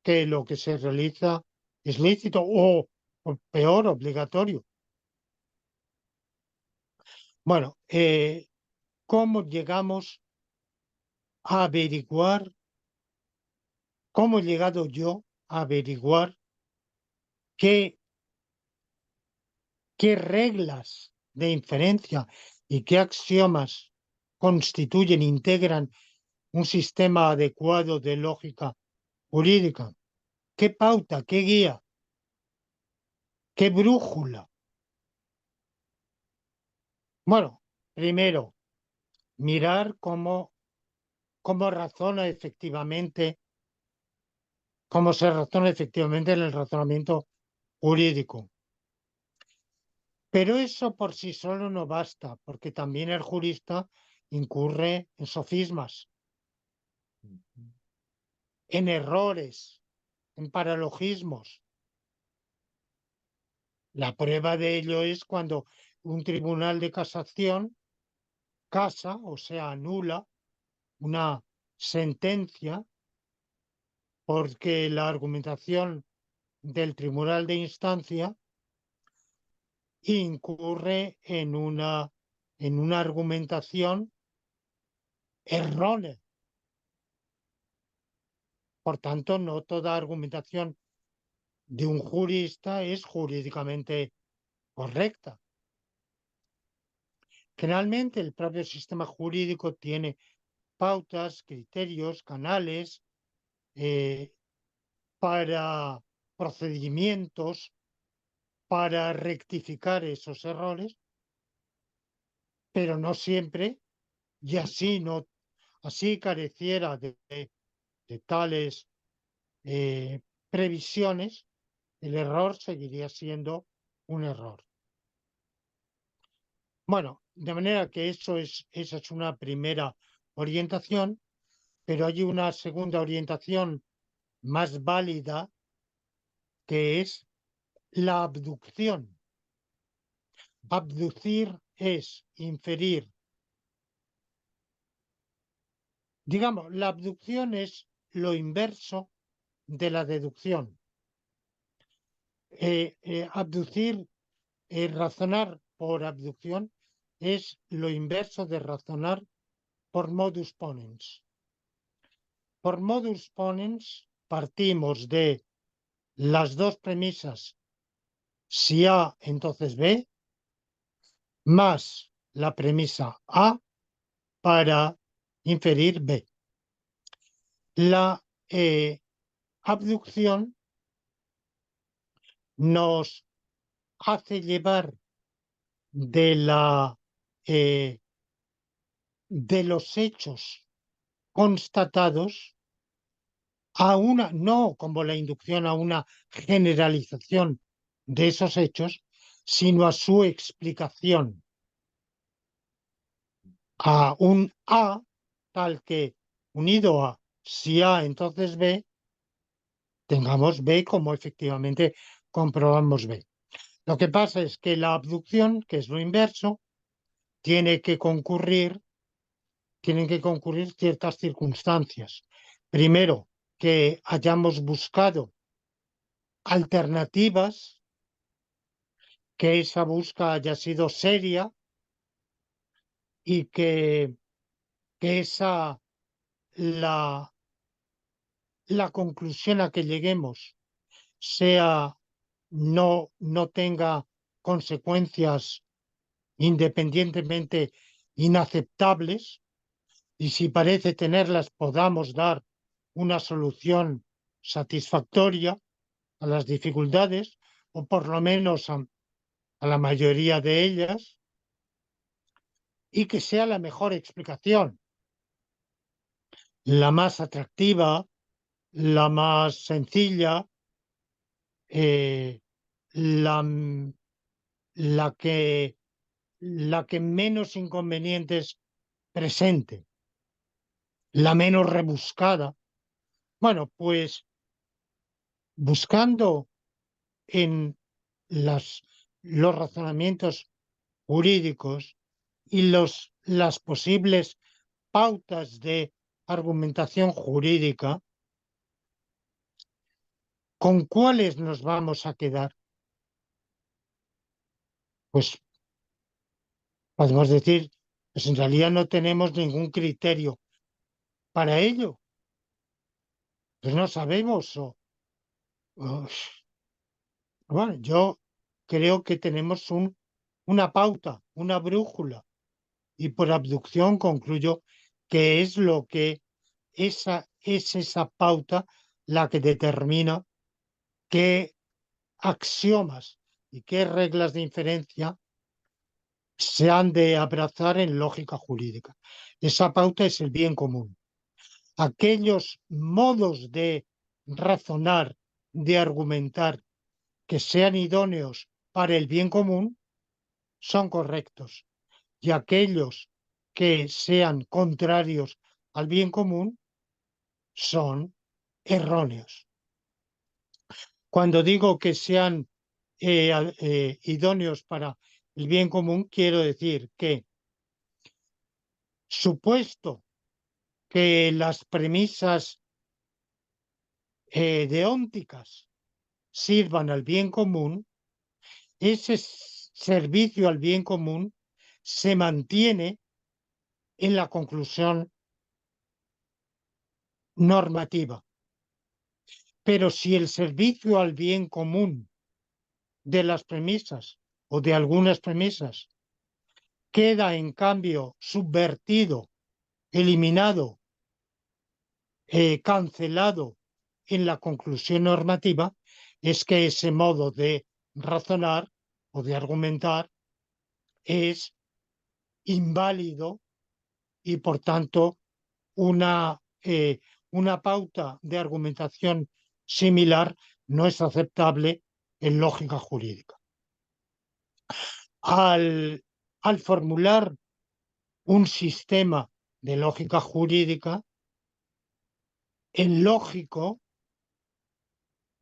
que lo que se realiza es lícito o peor, obligatorio. Bueno, ¿cómo llegamos a averiguar, cómo he llegado yo a averiguar qué, qué reglas de inferencia y qué axiomas constituyen, integran un sistema adecuado de lógica jurídica? ¿Qué pauta, qué guía, qué brújula? Bueno, primero, mirar cómo razona efectivamente, cómo se razona efectivamente en el razonamiento jurídico. Pero eso por sí solo no basta, porque también el jurista incurre en sofismas, en errores, en paralogismos. La prueba de ello es cuando un tribunal de casación casa, o sea, anula una sentencia porque la argumentación del tribunal de instancia incurre en una argumentación errónea. Por tanto, no toda argumentación de un jurista es jurídicamente correcta. Generalmente, el propio sistema jurídico tiene pautas, criterios, canales eh, para procedimientos, para rectificar esos errores, pero no siempre, y así careciera de tales previsiones, el error seguiría siendo un error. Bueno, de manera que esa es una primera orientación, pero hay una segunda orientación más válida que es la abducción. Abducir es inferir. Digamos, la abducción es lo inverso de la deducción. Abducir, razonar por abducción es lo inverso de razonar por modus ponens. Por modus ponens partimos de las dos premisas, si A, entonces B, más la premisa A para inferir B. La abducción nos hace llevar de, de los hechos constatados a una, no como la inducción a una generalización de esos hechos, sino a su explicación, a un A tal que unido a si A entonces B, tengamos B como efectivamente comprobamos B. Lo que pasa es que la abducción, que es lo inverso, tiene que concurrir, tienen que concurrir ciertas circunstancias. Primero, que hayamos buscado alternativas, que esa busca haya sido seria y que esa la, la conclusión a que lleguemos sea no tenga consecuencias independientemente inaceptables, y si parece tenerlas podamos dar una solución satisfactoria a las dificultades o por lo menos a la mayoría de ellas, y que sea la mejor explicación, la más atractiva, la más sencilla, eh, la, la que la que menos inconvenientes presente, la menos rebuscada. Bueno, pues buscando en los razonamientos jurídicos y las posibles pautas de argumentación jurídica, ¿con cuáles nos vamos a quedar? Pues podemos decir, pues en realidad no tenemos ningún criterio para ello. Pues no sabemos. O- bueno, yo creo que tenemos una pauta, una brújula, y por abducción concluyo que es lo que es esa pauta la que determina qué axiomas y qué reglas de inferencia se han de abrazar en lógica jurídica. Esa pauta es el bien común. Aquellos modos de razonar, de argumentar, que sean idóneos para el bien común, son correctos. Y aquellos que sean contrarios al bien común son erróneos. Cuando digo que sean idóneos para el bien común, quiero decir que, supuesto que las premisas deónticas sirvan al bien común, ese servicio al bien común se mantiene en la conclusión normativa. Pero si el servicio al bien común de las premisas o de algunas premisas queda en cambio subvertido, eliminado, cancelado en la conclusión normativa, es que ese modo de razonar o de argumentar es inválido y por tanto una, una pauta de argumentación similar no es aceptable en lógica jurídica. Al, al formular un sistema de lógica jurídica, el lógico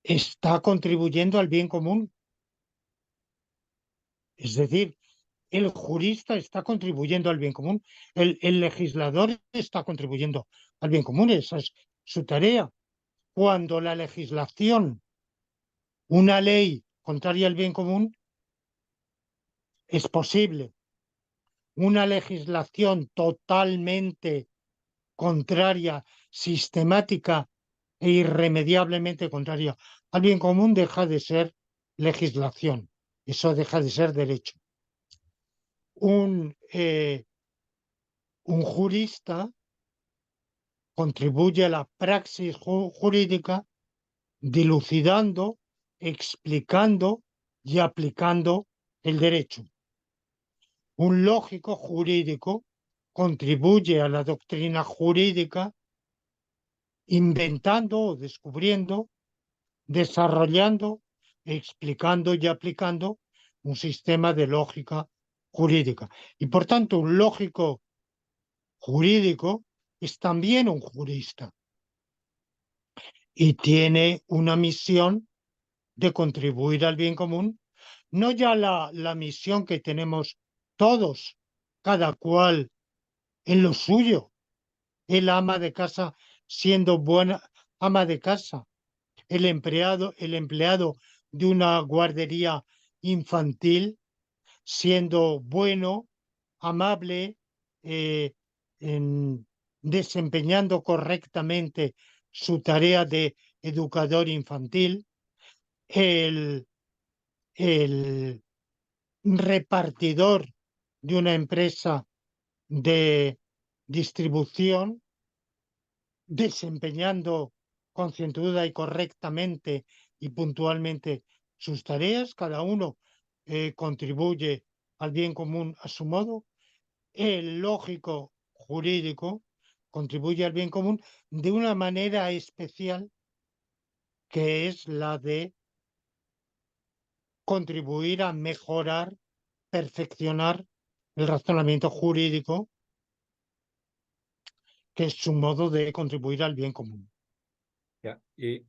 está contribuyendo al bien común. Es decir, el jurista está contribuyendo al bien común, el legislador está contribuyendo al bien común, esa es su tarea. Cuando la legislación, una ley contraria al bien común, es posible. Una legislación totalmente contraria, sistemática e irremediablemente contraria al bien común deja de ser legislación. Eso deja de ser derecho. Un un jurista contribuye a la praxis jurídica dilucidando, explicando y aplicando el derecho. Un lógico jurídico contribuye a la doctrina jurídica inventando o descubriendo, desarrollando, explicando y aplicando un sistema de lógica jurídica. Y por tanto, un lógico jurídico es también un jurista y tiene una misión de contribuir al bien común, no ya la misión que tenemos todos, cada cual en lo suyo, el ama de casa siendo buena ama de casa, el empleado de una guardería infantil siendo bueno, amable, eh, desempeñando correctamente su tarea de educador infantil, el, el repartidor de una empresa de distribución, desempeñando concienzuda y correctamente y puntualmente sus tareas, cada uno contribuye al bien común a su modo. El lógico jurídico contribuye al bien común de una manera especial, que es la de contribuir a mejorar, perfeccionar el razonamiento jurídico, que es su modo de contribuir al bien común. Ya,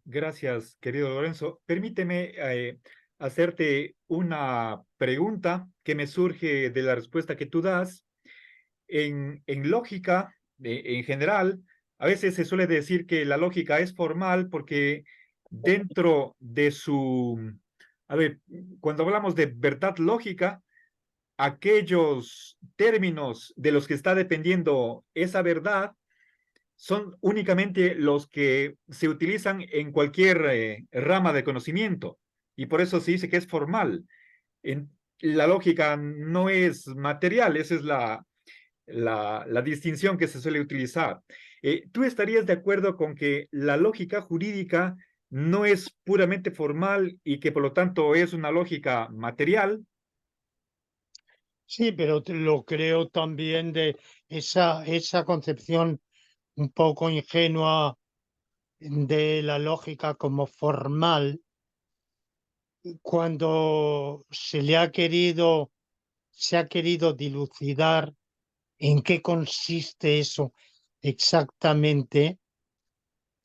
gracias, querido Lorenzo. Permíteme hacerte una pregunta que me surge de la respuesta que tú das. En lógica, en general, a veces se suele decir que la lógica es formal porque dentro de su, a ver, cuando hablamos de verdad lógica, aquellos términos de los que está dependiendo esa verdad son únicamente los que se utilizan en cualquier rama de conocimiento y por eso se dice que es formal. En, la lógica no es material, esa es la distinción que se suele utilizar. ¿Tú estarías de acuerdo con que la lógica jurídica no es puramente formal y que por lo tanto es una lógica material? Sí, pero lo creo también de esa concepción un poco ingenua de la lógica como formal, cuando se ha querido dilucidar en qué consiste eso exactamente,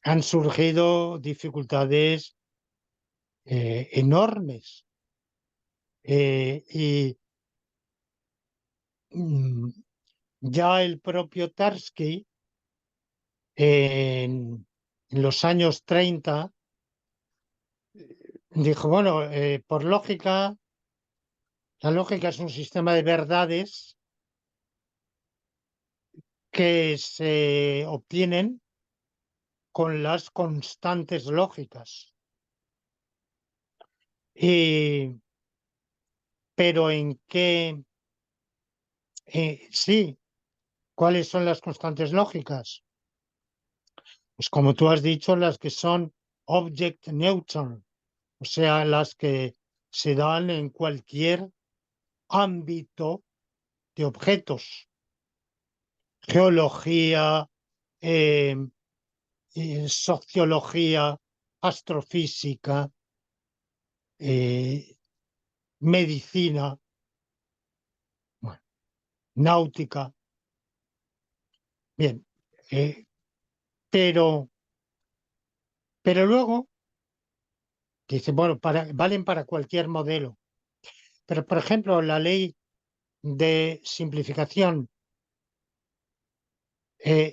han surgido dificultades enormes. Y mm, ya el propio Tarski en los años 30 dijo, bueno, por lógica, la lógica es un sistema de verdades que se obtienen con las constantes lógicas. Y, pero en qué, sí, ¿cuáles son las constantes lógicas? Pues como tú has dicho, las que son object neutral, o sea, las que se dan en cualquier ámbito de objetos, geología, eh, sociología, astrofísica, eh, medicina, bueno, náutica. Bien, eh, pero, pero luego dice, bueno, valen para cualquier modelo. Pero, por ejemplo, la ley de simplificación,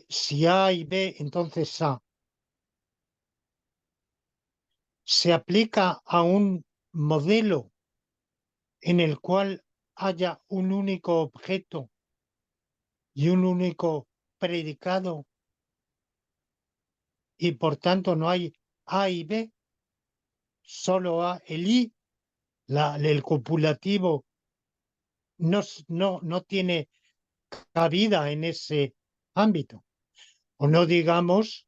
si A y B, entonces A, se aplica a un modelo en el cual haya un único objeto y un único predicado y por tanto no hay A y B, solo A, el I, el copulativo no tiene cabida en ese ámbito. O no digamos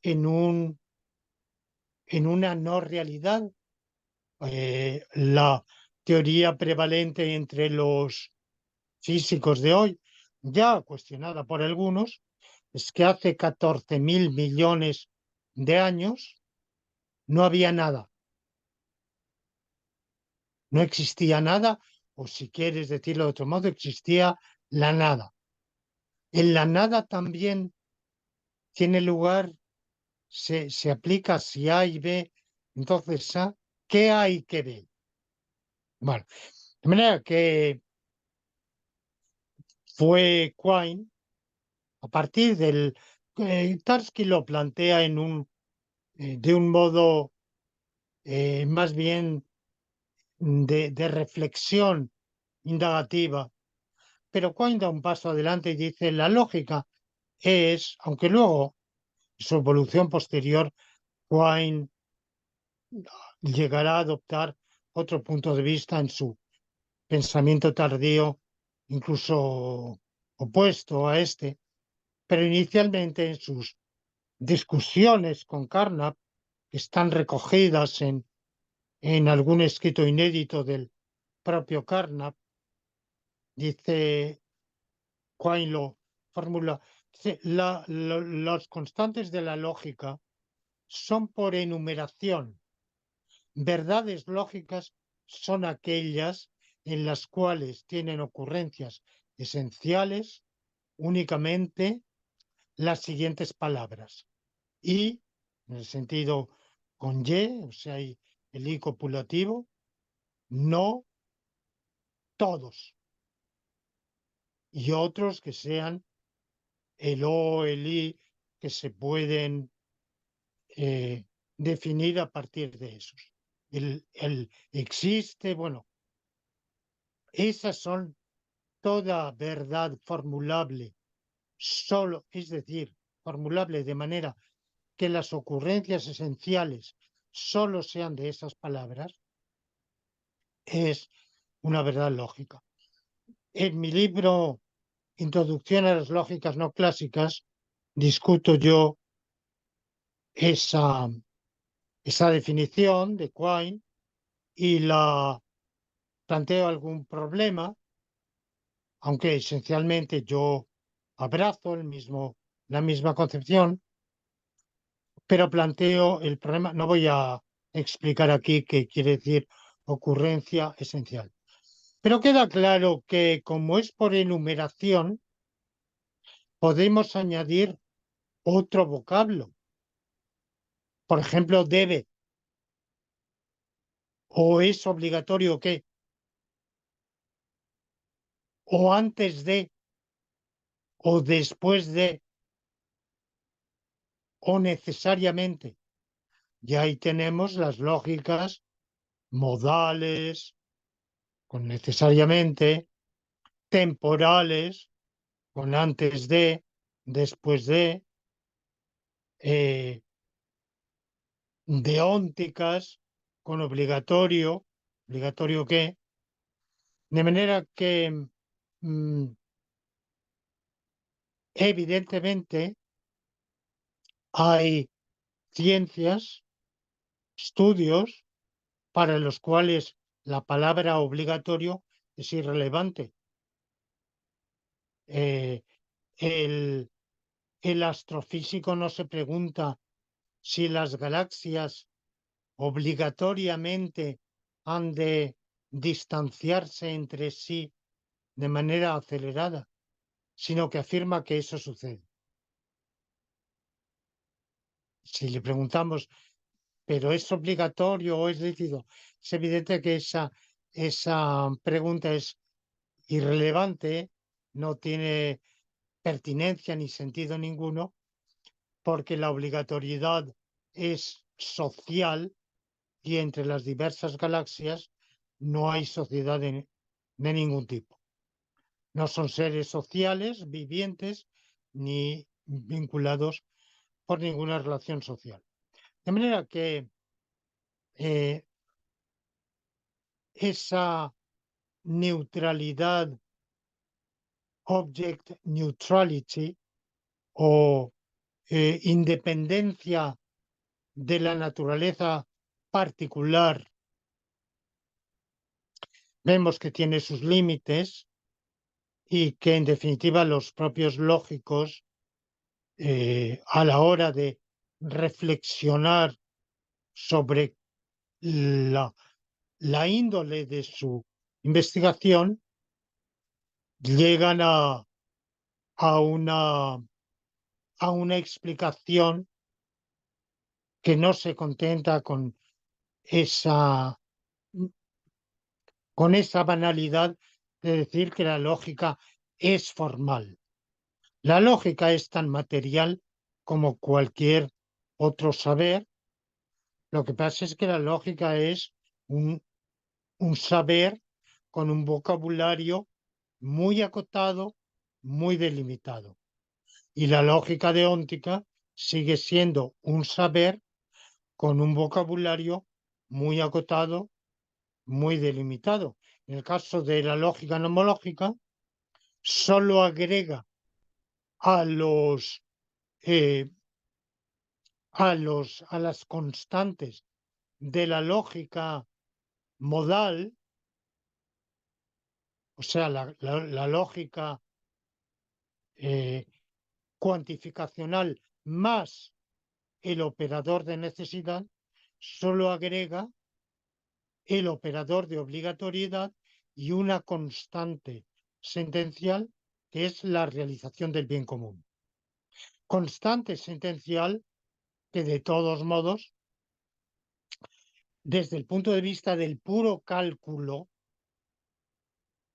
en en una no realidad. La teoría prevalente entre los físicos de hoy, ya cuestionada por algunos, es que hace 14.000 millones de años no había nada, no existía nada, o si quieres decirlo de otro modo, existía la nada. En la nada también tiene lugar, se aplica si A y B, entonces A, ¿qué hay que B? Bueno, de manera que fue Quine, a partir del Tarski lo plantea de un modo más bien de reflexión indagativa, pero Quine da un paso adelante y dice, la lógica es, aunque luego, en su evolución posterior, Quine llegará a adoptar otro punto de vista en su pensamiento tardío, incluso opuesto a este, pero inicialmente en sus discusiones con Carnap, que están recogidas en algún escrito inédito del propio Carnap, dice Quine lo formula, dice, las constantes de la lógica son por enumeración. Verdades lógicas son aquellas en las cuales tienen ocurrencias esenciales únicamente las siguientes palabras. Y, en el sentido con Y, o sea, el I copulativo, no todos. Y otros que sean el O, el I, que se pueden definir a partir de esos. El existe, bueno, esas son toda verdad formulable solo, es decir, formulable de manera que las ocurrencias esenciales solo sean de esas palabras, es una verdad lógica. En mi libro Introducción a las lógicas no clásicas, discuto yo esa, esa definición de Quine y la planteo algún problema, aunque esencialmente yo abrazo la misma concepción, pero planteo el problema. No voy a explicar aquí qué quiere decir ocurrencia esencial. Pero queda claro que como es por enumeración, podemos añadir otro vocablo. Por ejemplo, debe o es obligatorio que o antes de o después de o necesariamente. Y ahí tenemos las lógicas modales, con necesariamente, temporales, con antes de, después de, eh, deónticas, con obligatorio, obligatorio que, de manera que mm, evidentemente hay ciencias, estudios para los cuales la palabra obligatorio es irrelevante. Eh, el, el astrofísico no se pregunta si las galaxias obligatoriamente han de distanciarse entre sí de manera acelerada, sino que afirma que eso sucede. Si le preguntamos, ¿pero es obligatorio o es lícito? Es evidente que esa pregunta es irrelevante, no tiene pertinencia ni sentido ninguno, porque la obligatoriedad es social y entre las diversas galaxias no hay sociedad de ningún tipo. No son seres sociales, vivientes, ni vinculados por ninguna relación social. De manera que eh, esa neutralidad, object neutrality o independencia de la naturaleza particular, vemos que tiene sus límites y que en definitiva los propios lógicos a la hora de reflexionar sobre la, la índole de su investigación, llegan a una, a una explicación que no se contenta esa, con esa banalidad de decir que la lógica es formal. La lógica es tan material como cualquier otro saber. Lo que pasa es que la lógica es un saber con un vocabulario muy acotado, muy delimitado. Y la lógica deóntica sigue siendo un saber con un vocabulario muy acotado, muy delimitado. En el caso de la lógica nomológica, solo agrega a eh, a las constantes de la lógica modal, o sea, la lógica eh, cuantificacional más el operador de necesidad, solo agrega el operador de obligatoriedad y una constante sentencial, que es la realización del bien común. Constante sentencial, que de todos modos, desde el punto de vista del puro cálculo,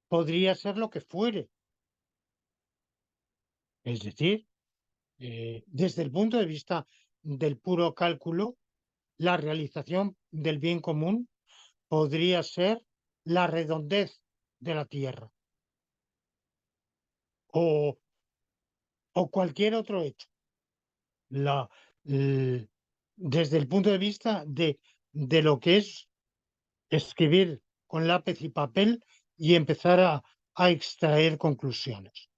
podría ser lo que fuere. Es decir, desde el punto de vista del puro cálculo, la realización del bien común podría ser la redondez de la Tierra o, o cualquier otro hecho. Desde el punto de vista de lo que es escribir con lápiz y papel y empezar a extraer conclusiones.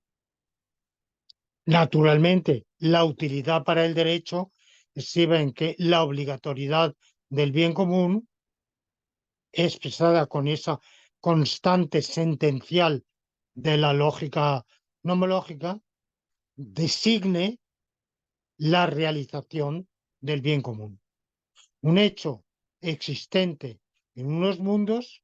Naturalmente, la utilidad para el derecho exhibe en que la obligatoriedad del bien común, expresada con esa constante sentencial de la lógica nomológica, designe la realización del bien común. Un hecho existente en unos mundos,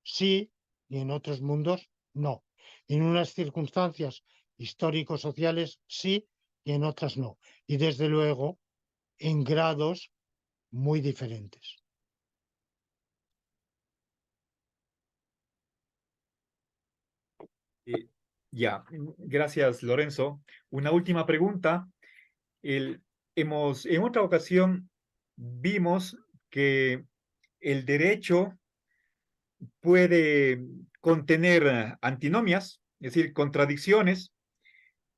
sí, y en otros mundos, no. En unas circunstancias histórico-sociales, sí, y en otras no. Y desde luego, en grados muy diferentes. Ya, gracias, Lorenzo. Una última pregunta. En otra ocasión vimos que el derecho puede contener antinomias, es decir, contradicciones,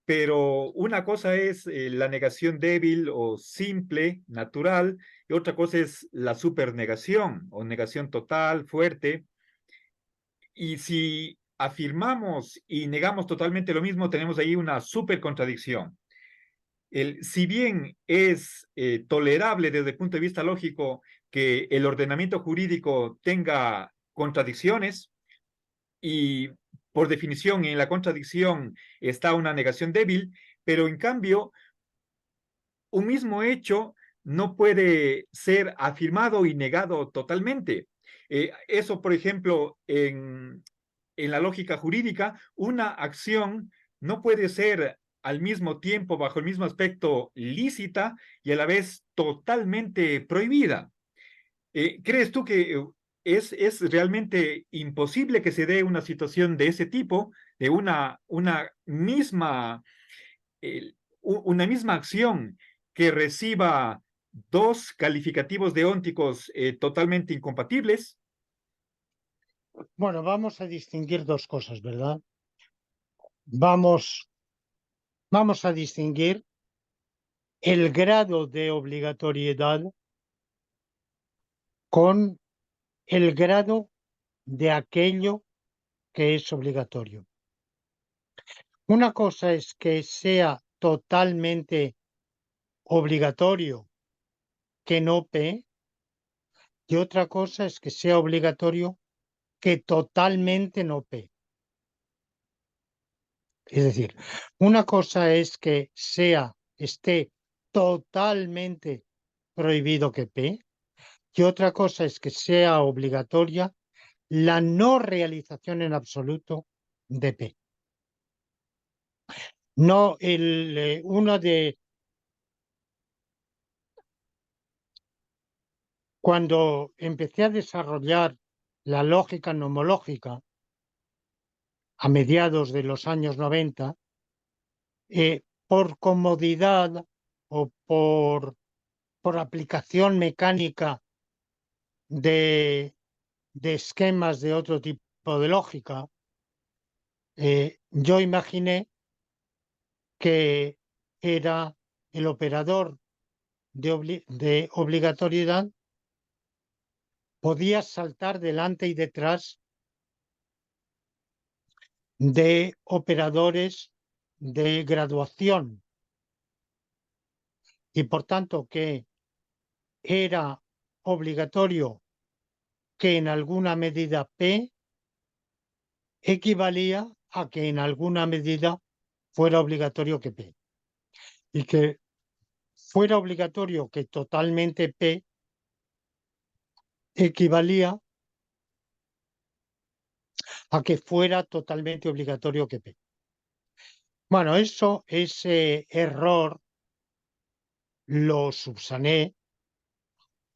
pero una cosa es la negación débil o simple, natural, y otra cosa es la supernegación o negación total, fuerte. Y si afirmamos y negamos totalmente lo mismo, tenemos ahí una supercontradicción. Si bien es tolerable desde el punto de vista lógico que el ordenamiento jurídico tenga contradicciones y por definición en la contradicción está una negación débil, pero en cambio un mismo hecho no puede ser afirmado y negado totalmente. Eso, por ejemplo, en la lógica jurídica, una acción no puede ser al mismo tiempo, bajo el mismo aspecto, lícita y a la vez totalmente prohibida. ¿Crees tú que es realmente imposible que se dé una situación de ese tipo, de eh, una misma acción que reciba dos calificativos deónticos totalmente incompatibles? Bueno, vamos a distinguir dos cosas, ¿verdad? Vamos a distinguir el grado de obligatoriedad con el grado de aquello que es obligatorio. Una cosa es que sea totalmente obligatorio que no P, y otra cosa es que sea obligatorio que totalmente no P. Es decir, una cosa es que esté totalmente prohibido que P, y otra cosa es que sea obligatoria la no realización en absoluto de P. No, uno de cuando empecé a desarrollar la lógica nomológica a mediados de los años 90, por comodidad o por aplicación mecánica de esquemas de otro tipo de lógica, yo imaginé que era el operador de obligatoriedad, podía saltar delante y detrás de operadores de graduación y por tanto que era obligatorio que en alguna medida P equivalía a que en alguna medida fuera obligatorio que P. Y que fuera obligatorio que totalmente P equivalía a que fuera totalmente obligatorio que P. Bueno, ese error lo subsané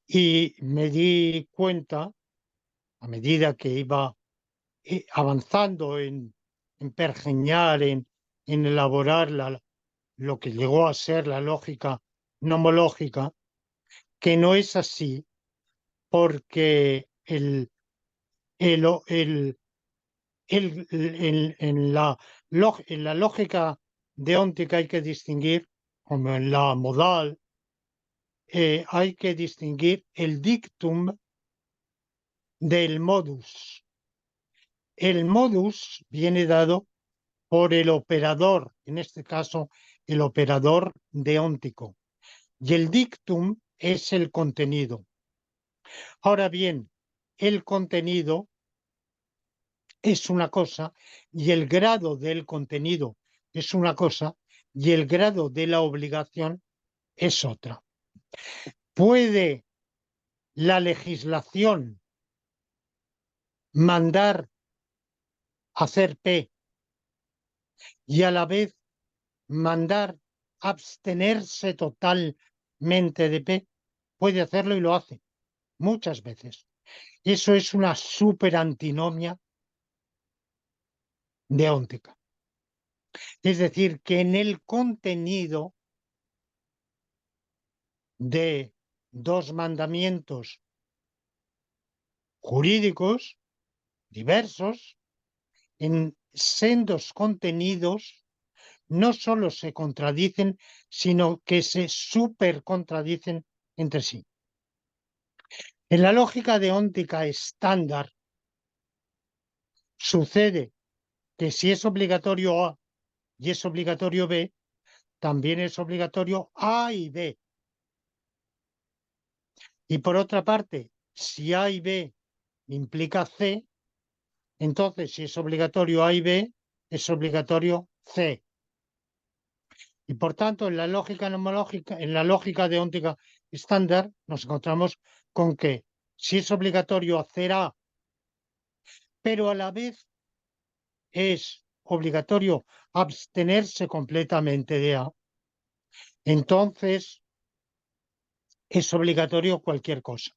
y me di cuenta, a medida que iba avanzando en pergeñar, en elaborar lo que llegó a ser la lógica nomológica, que no es así, porque el, o- en la lógica deóntica hay que distinguir, como en la modal, hay que distinguir el dictum del modus. El modus viene dado por el operador, en este caso el operador deóntico, y el dictum es el contenido. Ahora bien, el contenido es una cosa y el grado del contenido es una cosa y el grado de la obligación es otra. ¿Puede la legislación mandar hacer P y a la vez mandar abstenerse totalmente de P? Puede hacerlo y lo hace muchas veces. Eso es una superantinomia deóntica. Es decir, que en el contenido de dos mandamientos jurídicos diversos, en sendos contenidos, no solo se contradicen, sino que se supercontradicen entre sí. En la lógica deóntica estándar sucede que si es obligatorio A y es obligatorio B, también es obligatorio A y B. Y por otra parte, si A y B implica C, entonces si es obligatorio A y B, es obligatorio C. Y por tanto, en la lógica nomológica, en la lógica deóntica estándar, nos encontramos con que si es obligatorio hacer A, pero a la vez es obligatorio abstenerse completamente de A, entonces es obligatorio cualquier cosa.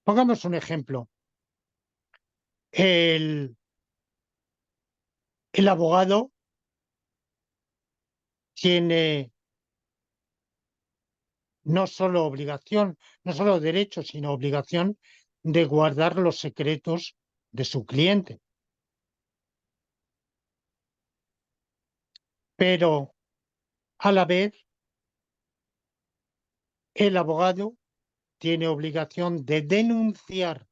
Pongamos un ejemplo. El abogado tiene no solo obligación, no solo derecho, sino obligación de guardar los secretos de su cliente. Pero a la vez, el abogado tiene obligación de denunciar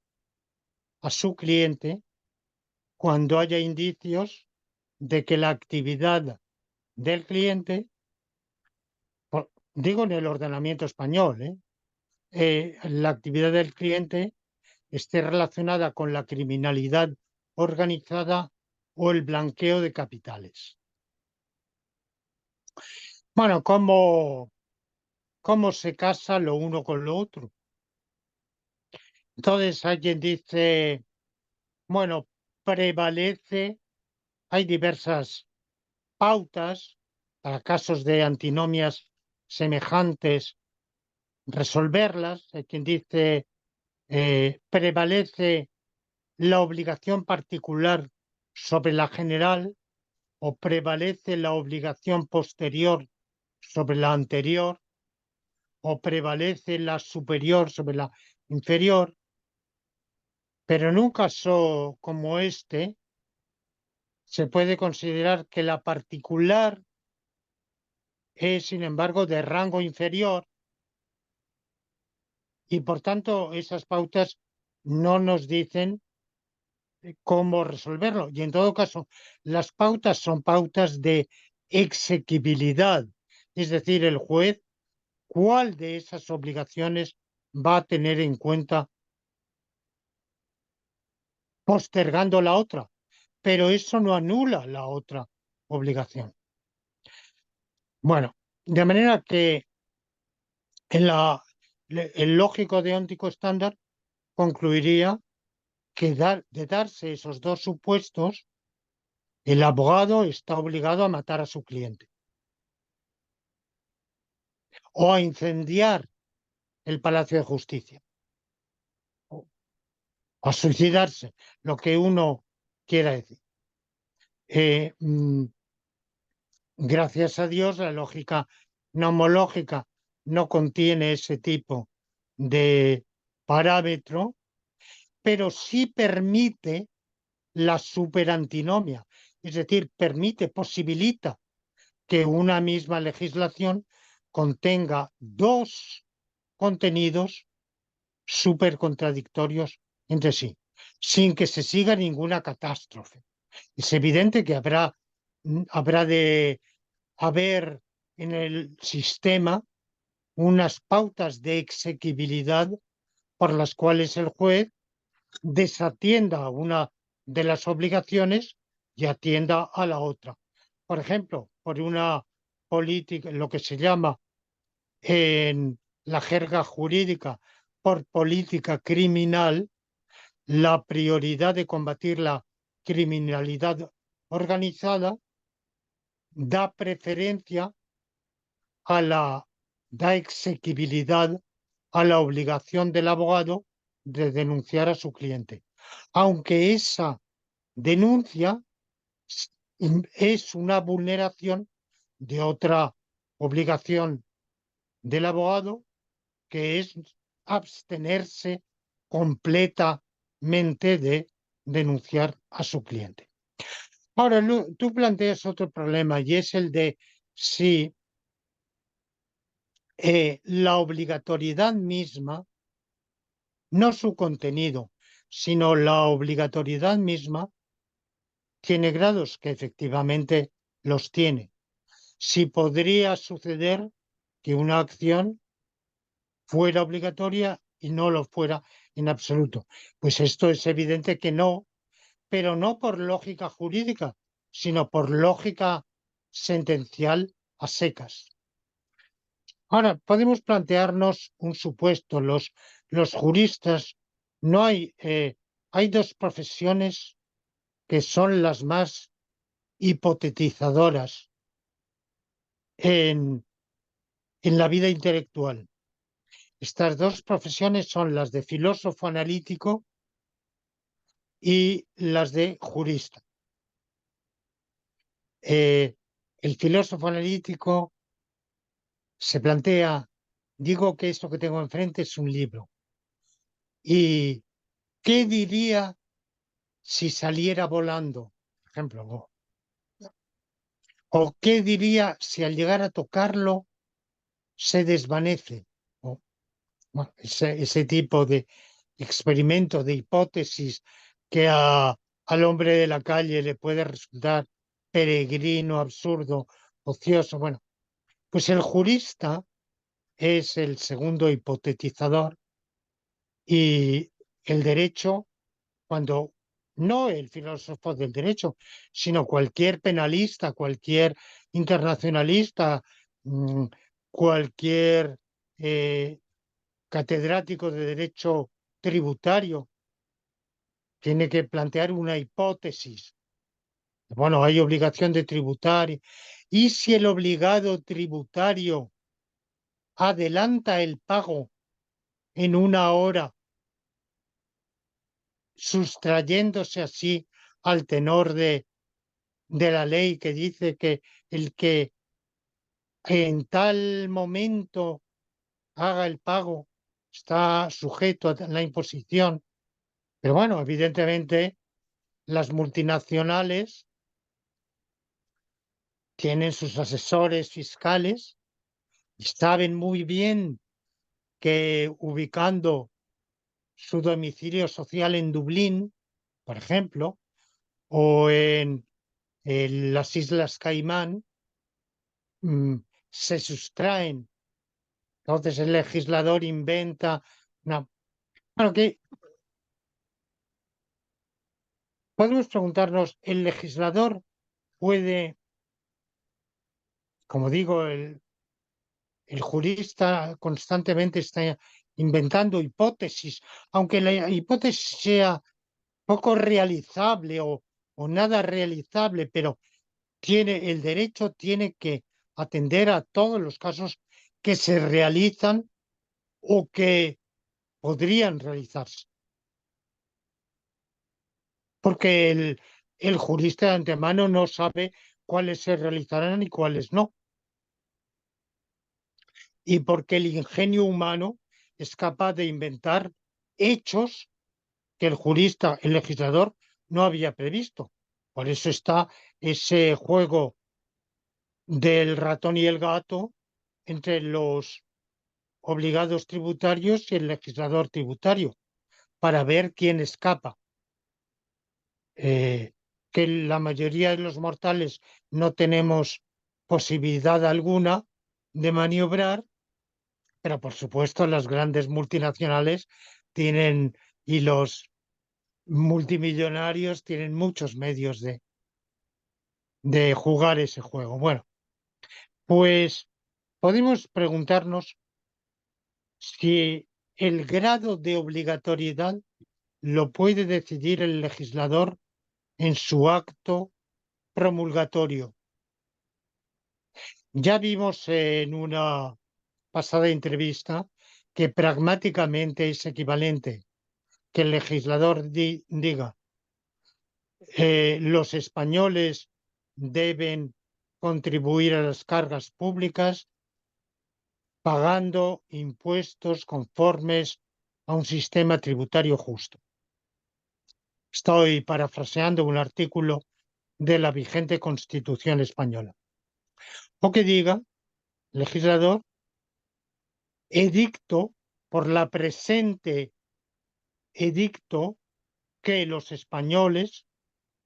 a su cliente cuando haya indicios de que la actividad del cliente, digo en el ordenamiento español, la actividad del cliente esté relacionada con la criminalidad organizada o el blanqueo de capitales. Bueno, ¿cómo se casa lo uno con lo otro? Entonces alguien dice, bueno, prevalece, hay diversas pautas para casos de antinomias semejantes, resolverlas. Hay quien dice, prevalece la obligación particular sobre la general o prevalece la obligación posterior sobre la anterior o prevalece la superior sobre la inferior, pero en un caso como este se puede considerar que la particular es, sin embargo, de rango inferior y, por tanto, esas pautas no nos dicen cómo resolverlo. Y, en todo caso, las pautas son pautas de exequibilidad, es decir, el juez, ¿cuál de esas obligaciones va a tener en cuenta postergando la otra? Pero eso no anula la otra obligación. Bueno, de manera que el lógico deóntico estándar concluiría que de darse esos dos supuestos, el abogado está obligado a matar a su cliente o a incendiar el Palacio de Justicia o a suicidarse, lo que uno quiera decir. Gracias a Dios, la lógica nomológica no contiene ese tipo de parámetro, pero sí permite la superantinomia, es decir, posibilita que una misma legislación contenga dos contenidos supercontradictorios entre sí, sin que se siga ninguna catástrofe. Es evidente que habrá de haber en el sistema unas pautas de exequibilidad por las cuales el juez desatienda una de las obligaciones y atienda a la otra. Por ejemplo, por una política, lo que se llama en la jerga jurídica por política criminal, la prioridad de combatir la criminalidad organizada da preferencia a da exequibilidad a la obligación del abogado de denunciar a su cliente, aunque esa denuncia es una vulneración de otra obligación del abogado, que es abstenerse completamente de denunciar a su cliente. Ahora, tú planteas otro problema y es el de si la obligatoriedad misma, no su contenido, sino la obligatoriedad misma, tiene grados, que efectivamente los tiene. Si podría suceder que una acción fuera obligatoria y no lo fuera en absoluto. Pues esto es evidente que no, pero no por lógica jurídica, sino por lógica sentencial a secas. Ahora, podemos plantearnos un supuesto. Los juristas, no hay dos profesiones que son las más hipotetizadoras en la vida intelectual. Estas dos profesiones son las de filósofo analítico y las de jurista. El filósofo analítico se plantea, digo que esto que tengo enfrente es un libro. ¿Y qué diría si saliera volando, por ejemplo? ¿O qué diría si al llegar a tocarlo se desvanece? Bueno, ese tipo de experimento, de hipótesis que al hombre de la calle le puede resultar peregrino, absurdo, ocioso. Bueno, pues el jurista es el segundo hipotetizador y el derecho, cuando no el filósofo del derecho, sino cualquier penalista, cualquier internacionalista, cualquier eh, catedrático de derecho tributario, tiene que plantear una hipótesis. Bueno, hay obligación de tributar. ¿Y si el obligado tributario adelanta el pago en una hora, sustrayéndose así al tenor de la ley que dice que el que en tal momento haga el pago está sujeto a la imposición? Pero bueno, evidentemente las multinacionales tienen sus asesores fiscales y saben muy bien que ubicando su domicilio social en Dublín, por ejemplo, o en las Islas Caimán, se sustraen. Entonces el legislador inventa. No. Bueno, que podemos preguntarnos, ¿el legislador puede, como digo, el jurista constantemente está inventando hipótesis, aunque la hipótesis sea poco realizable o nada realizable, pero el derecho tiene que atender a todos los casos que se realizan o que podrían realizarse. Porque el jurista de antemano no sabe cuáles se realizarán y cuáles no. Y porque el ingenio humano es capaz de inventar hechos que el jurista, el legislador, no había previsto. Por eso está ese juego del ratón y el gato entre los obligados tributarios y el legislador tributario, para ver quién escapa. Que la mayoría de los mortales no tenemos posibilidad alguna de maniobrar, pero por supuesto las grandes multinacionales tienen, y los multimillonarios tienen muchos medios de jugar ese juego. Bueno, pues podemos preguntarnos si el grado de obligatoriedad lo puede decidir el legislador en su acto promulgatorio. Ya vimos en una pasada entrevista que pragmáticamente es equivalente que el legislador diga los españoles deben contribuir a las cargas públicas pagando impuestos conformes a un sistema tributario justo. Estoy parafraseando un artículo de la vigente Constitución española. O que diga, legislador, edicto por la presente edicto que los españoles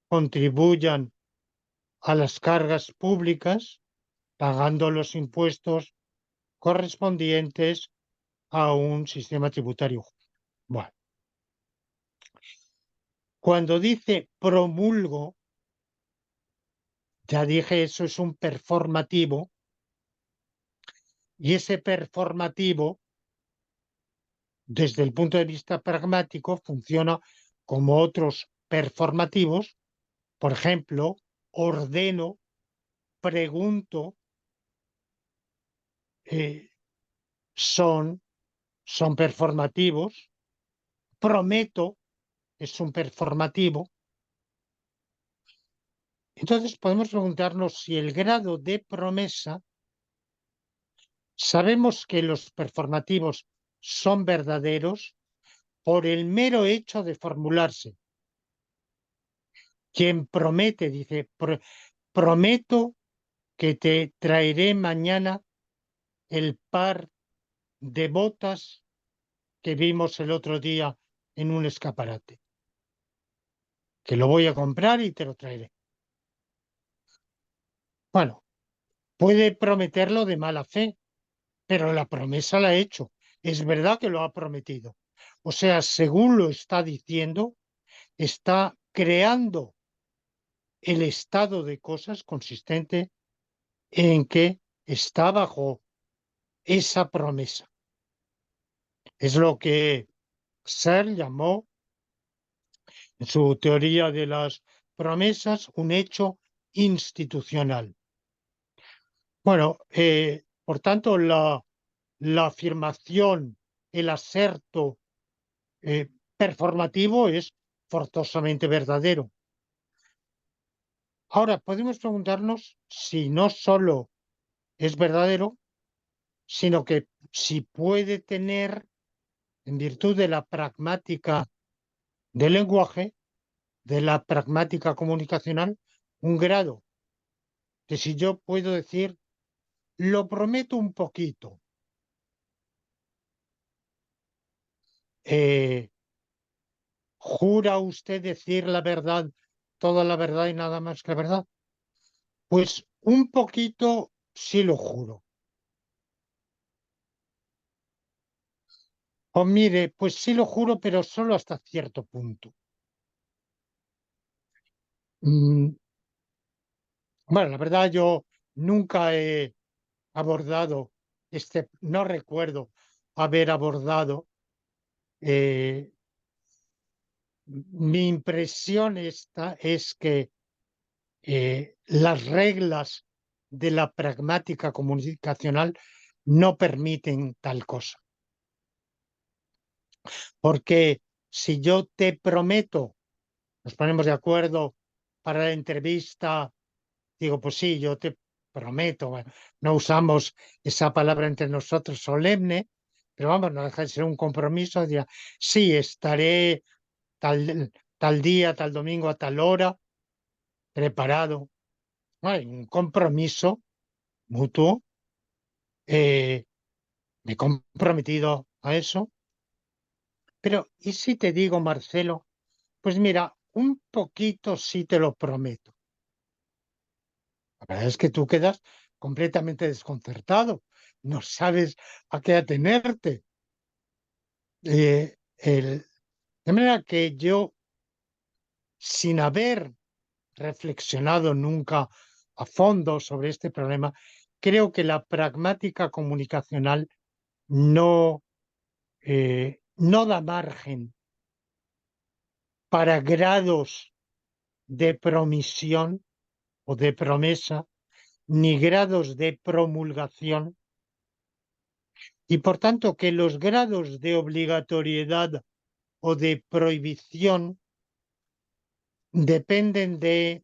contribuyan a las cargas públicas pagando los impuestos correspondientes a un sistema tributario. Bueno, cuando dice promulgo, ya dije, eso es un performativo y ese performativo, desde el punto de vista pragmático, funciona como otros performativos. Por ejemplo, ordeno, pregunto, eh, son, son performativos, prometo, es un performativo. Entonces podemos preguntarnos si el grado de promesa, sabemos que los performativos son verdaderos por el mero hecho de formularse. Quien promete, dice, prometo que te traeré mañana el par de botas que vimos el otro día en un escaparate. Que lo voy a comprar y te lo traeré. Bueno, puede prometerlo de mala fe, pero la promesa la ha hecho. Es verdad que lo ha prometido. O sea, según lo está diciendo, está creando el estado de cosas consistente en que está bajo esa promesa. Es lo que Searle llamó, en su teoría de las promesas, un hecho institucional. Bueno, por tanto, la afirmación, el aserto performativo es forzosamente verdadero. Ahora, podemos preguntarnos si no solo es verdadero, sino que si puede tener, en virtud de la pragmática del lenguaje, de la pragmática comunicacional, un grado. Que si yo puedo decir, lo prometo un poquito, ¿jura usted decir la verdad, toda la verdad y nada más que la verdad? Pues un poquito sí lo juro. O mire, pues sí lo juro, pero solo hasta cierto punto. Mm, bueno, la verdad yo nunca he abordado, no recuerdo haber abordado mi impresión es que las reglas de la pragmática comunicacional no permiten tal cosa. Porque si yo te prometo, nos ponemos de acuerdo para la entrevista, digo, pues sí, yo te prometo, bueno, no usamos esa palabra entre nosotros solemne, pero vamos, no deja de ser un compromiso, dirá, sí, estaré tal día, tal domingo, a tal hora, preparado. Hay un compromiso mutuo, me he comprometido a eso, pero ¿y si te digo, Marcelo? Pues mira, un poquito sí te lo prometo. La verdad es que tú quedas completamente desconcertado, no sabes a qué atenerte. De manera que yo, sin haber reflexionado nunca a fondo sobre este problema, creo que la pragmática comunicacional no, no da margen para grados de promisión o de promesa, ni grados de promulgación, y por tanto que los grados de obligatoriedad o de prohibición dependen de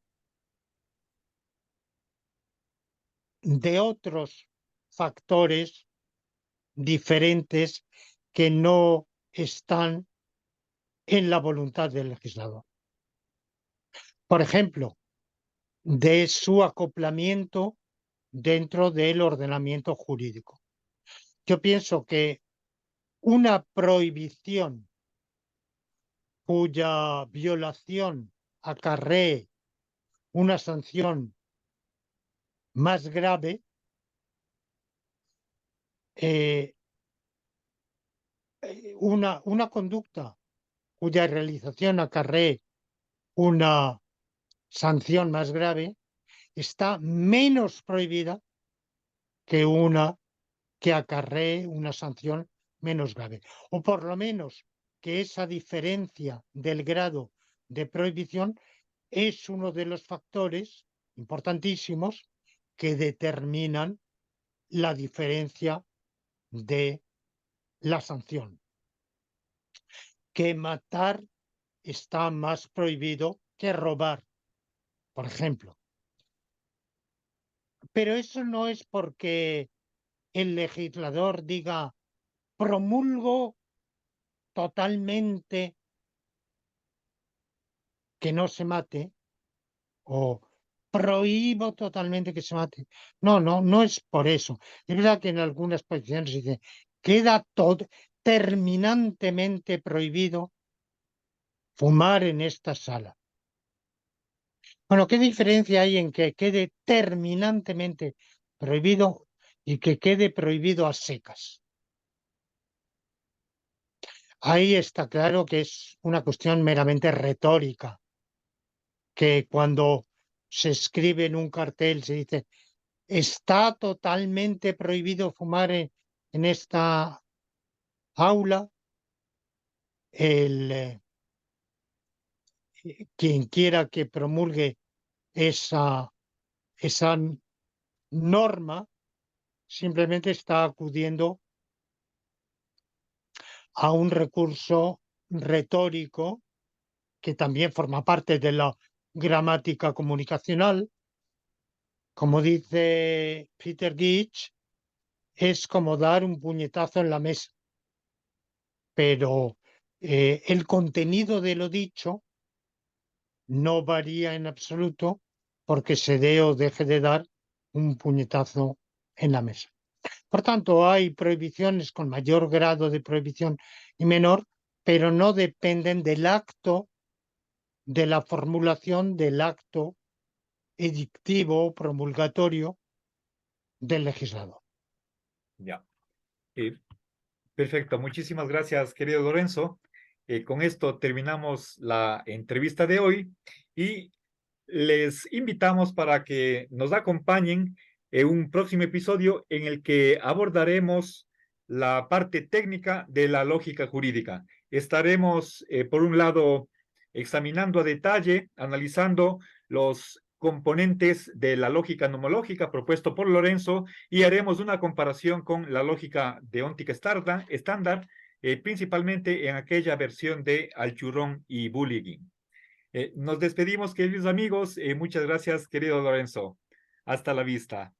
otros factores diferentes que no están en la voluntad del legislador. Por ejemplo, de su acoplamiento dentro del ordenamiento jurídico. Yo pienso que una prohibición cuya violación acarree una sanción más grave, eh, una conducta cuya realización acarree una sanción más grave, está menos prohibida que una que acarree una sanción menos grave. O por lo menos que esa diferencia del grado de prohibición es uno de los factores importantísimos que determinan la diferencia de la sanción. Que matar está más prohibido que robar, por ejemplo. Pero eso no es porque el legislador diga promulgo totalmente que no se mate o prohíbo totalmente que se mate. No, no, no es por eso. Es verdad que en algunas posiciones dice queda todo terminantemente prohibido fumar en esta sala. Bueno, ¿qué diferencia hay en que quede terminantemente prohibido y que quede prohibido a secas? Ahí está claro que es una cuestión meramente retórica, que cuando se escribe en un cartel se dice está totalmente prohibido fumar en esta aula, el, quien quiera que promulgue esa norma simplemente está acudiendo a un recurso retórico que también forma parte de la gramática comunicacional. Como dice Peter Gitch, es como dar un puñetazo en la mesa, pero el contenido de lo dicho no varía en absoluto porque se dé o deje de dar un puñetazo en la mesa. Por tanto, hay prohibiciones con mayor grado de prohibición y menor, pero no dependen del acto, de la formulación del acto edictivo o promulgatorio del legislador. Ya. Eh, Perfecto, muchísimas gracias, querido Lorenzo. Con esto terminamos la entrevista de hoy y les invitamos para que nos acompañen en un próximo episodio en el que abordaremos la parte técnica de la lógica jurídica. Estaremos, por un lado, examinando a detalle, analizando los componentes de la lógica nomológica propuesto por Lorenzo y haremos una comparación con la lógica deóntica estándar, principalmente en aquella versión de Alchurrón y Bulligin. Nos despedimos, queridos amigos. Muchas gracias, querido Lorenzo. Hasta la vista.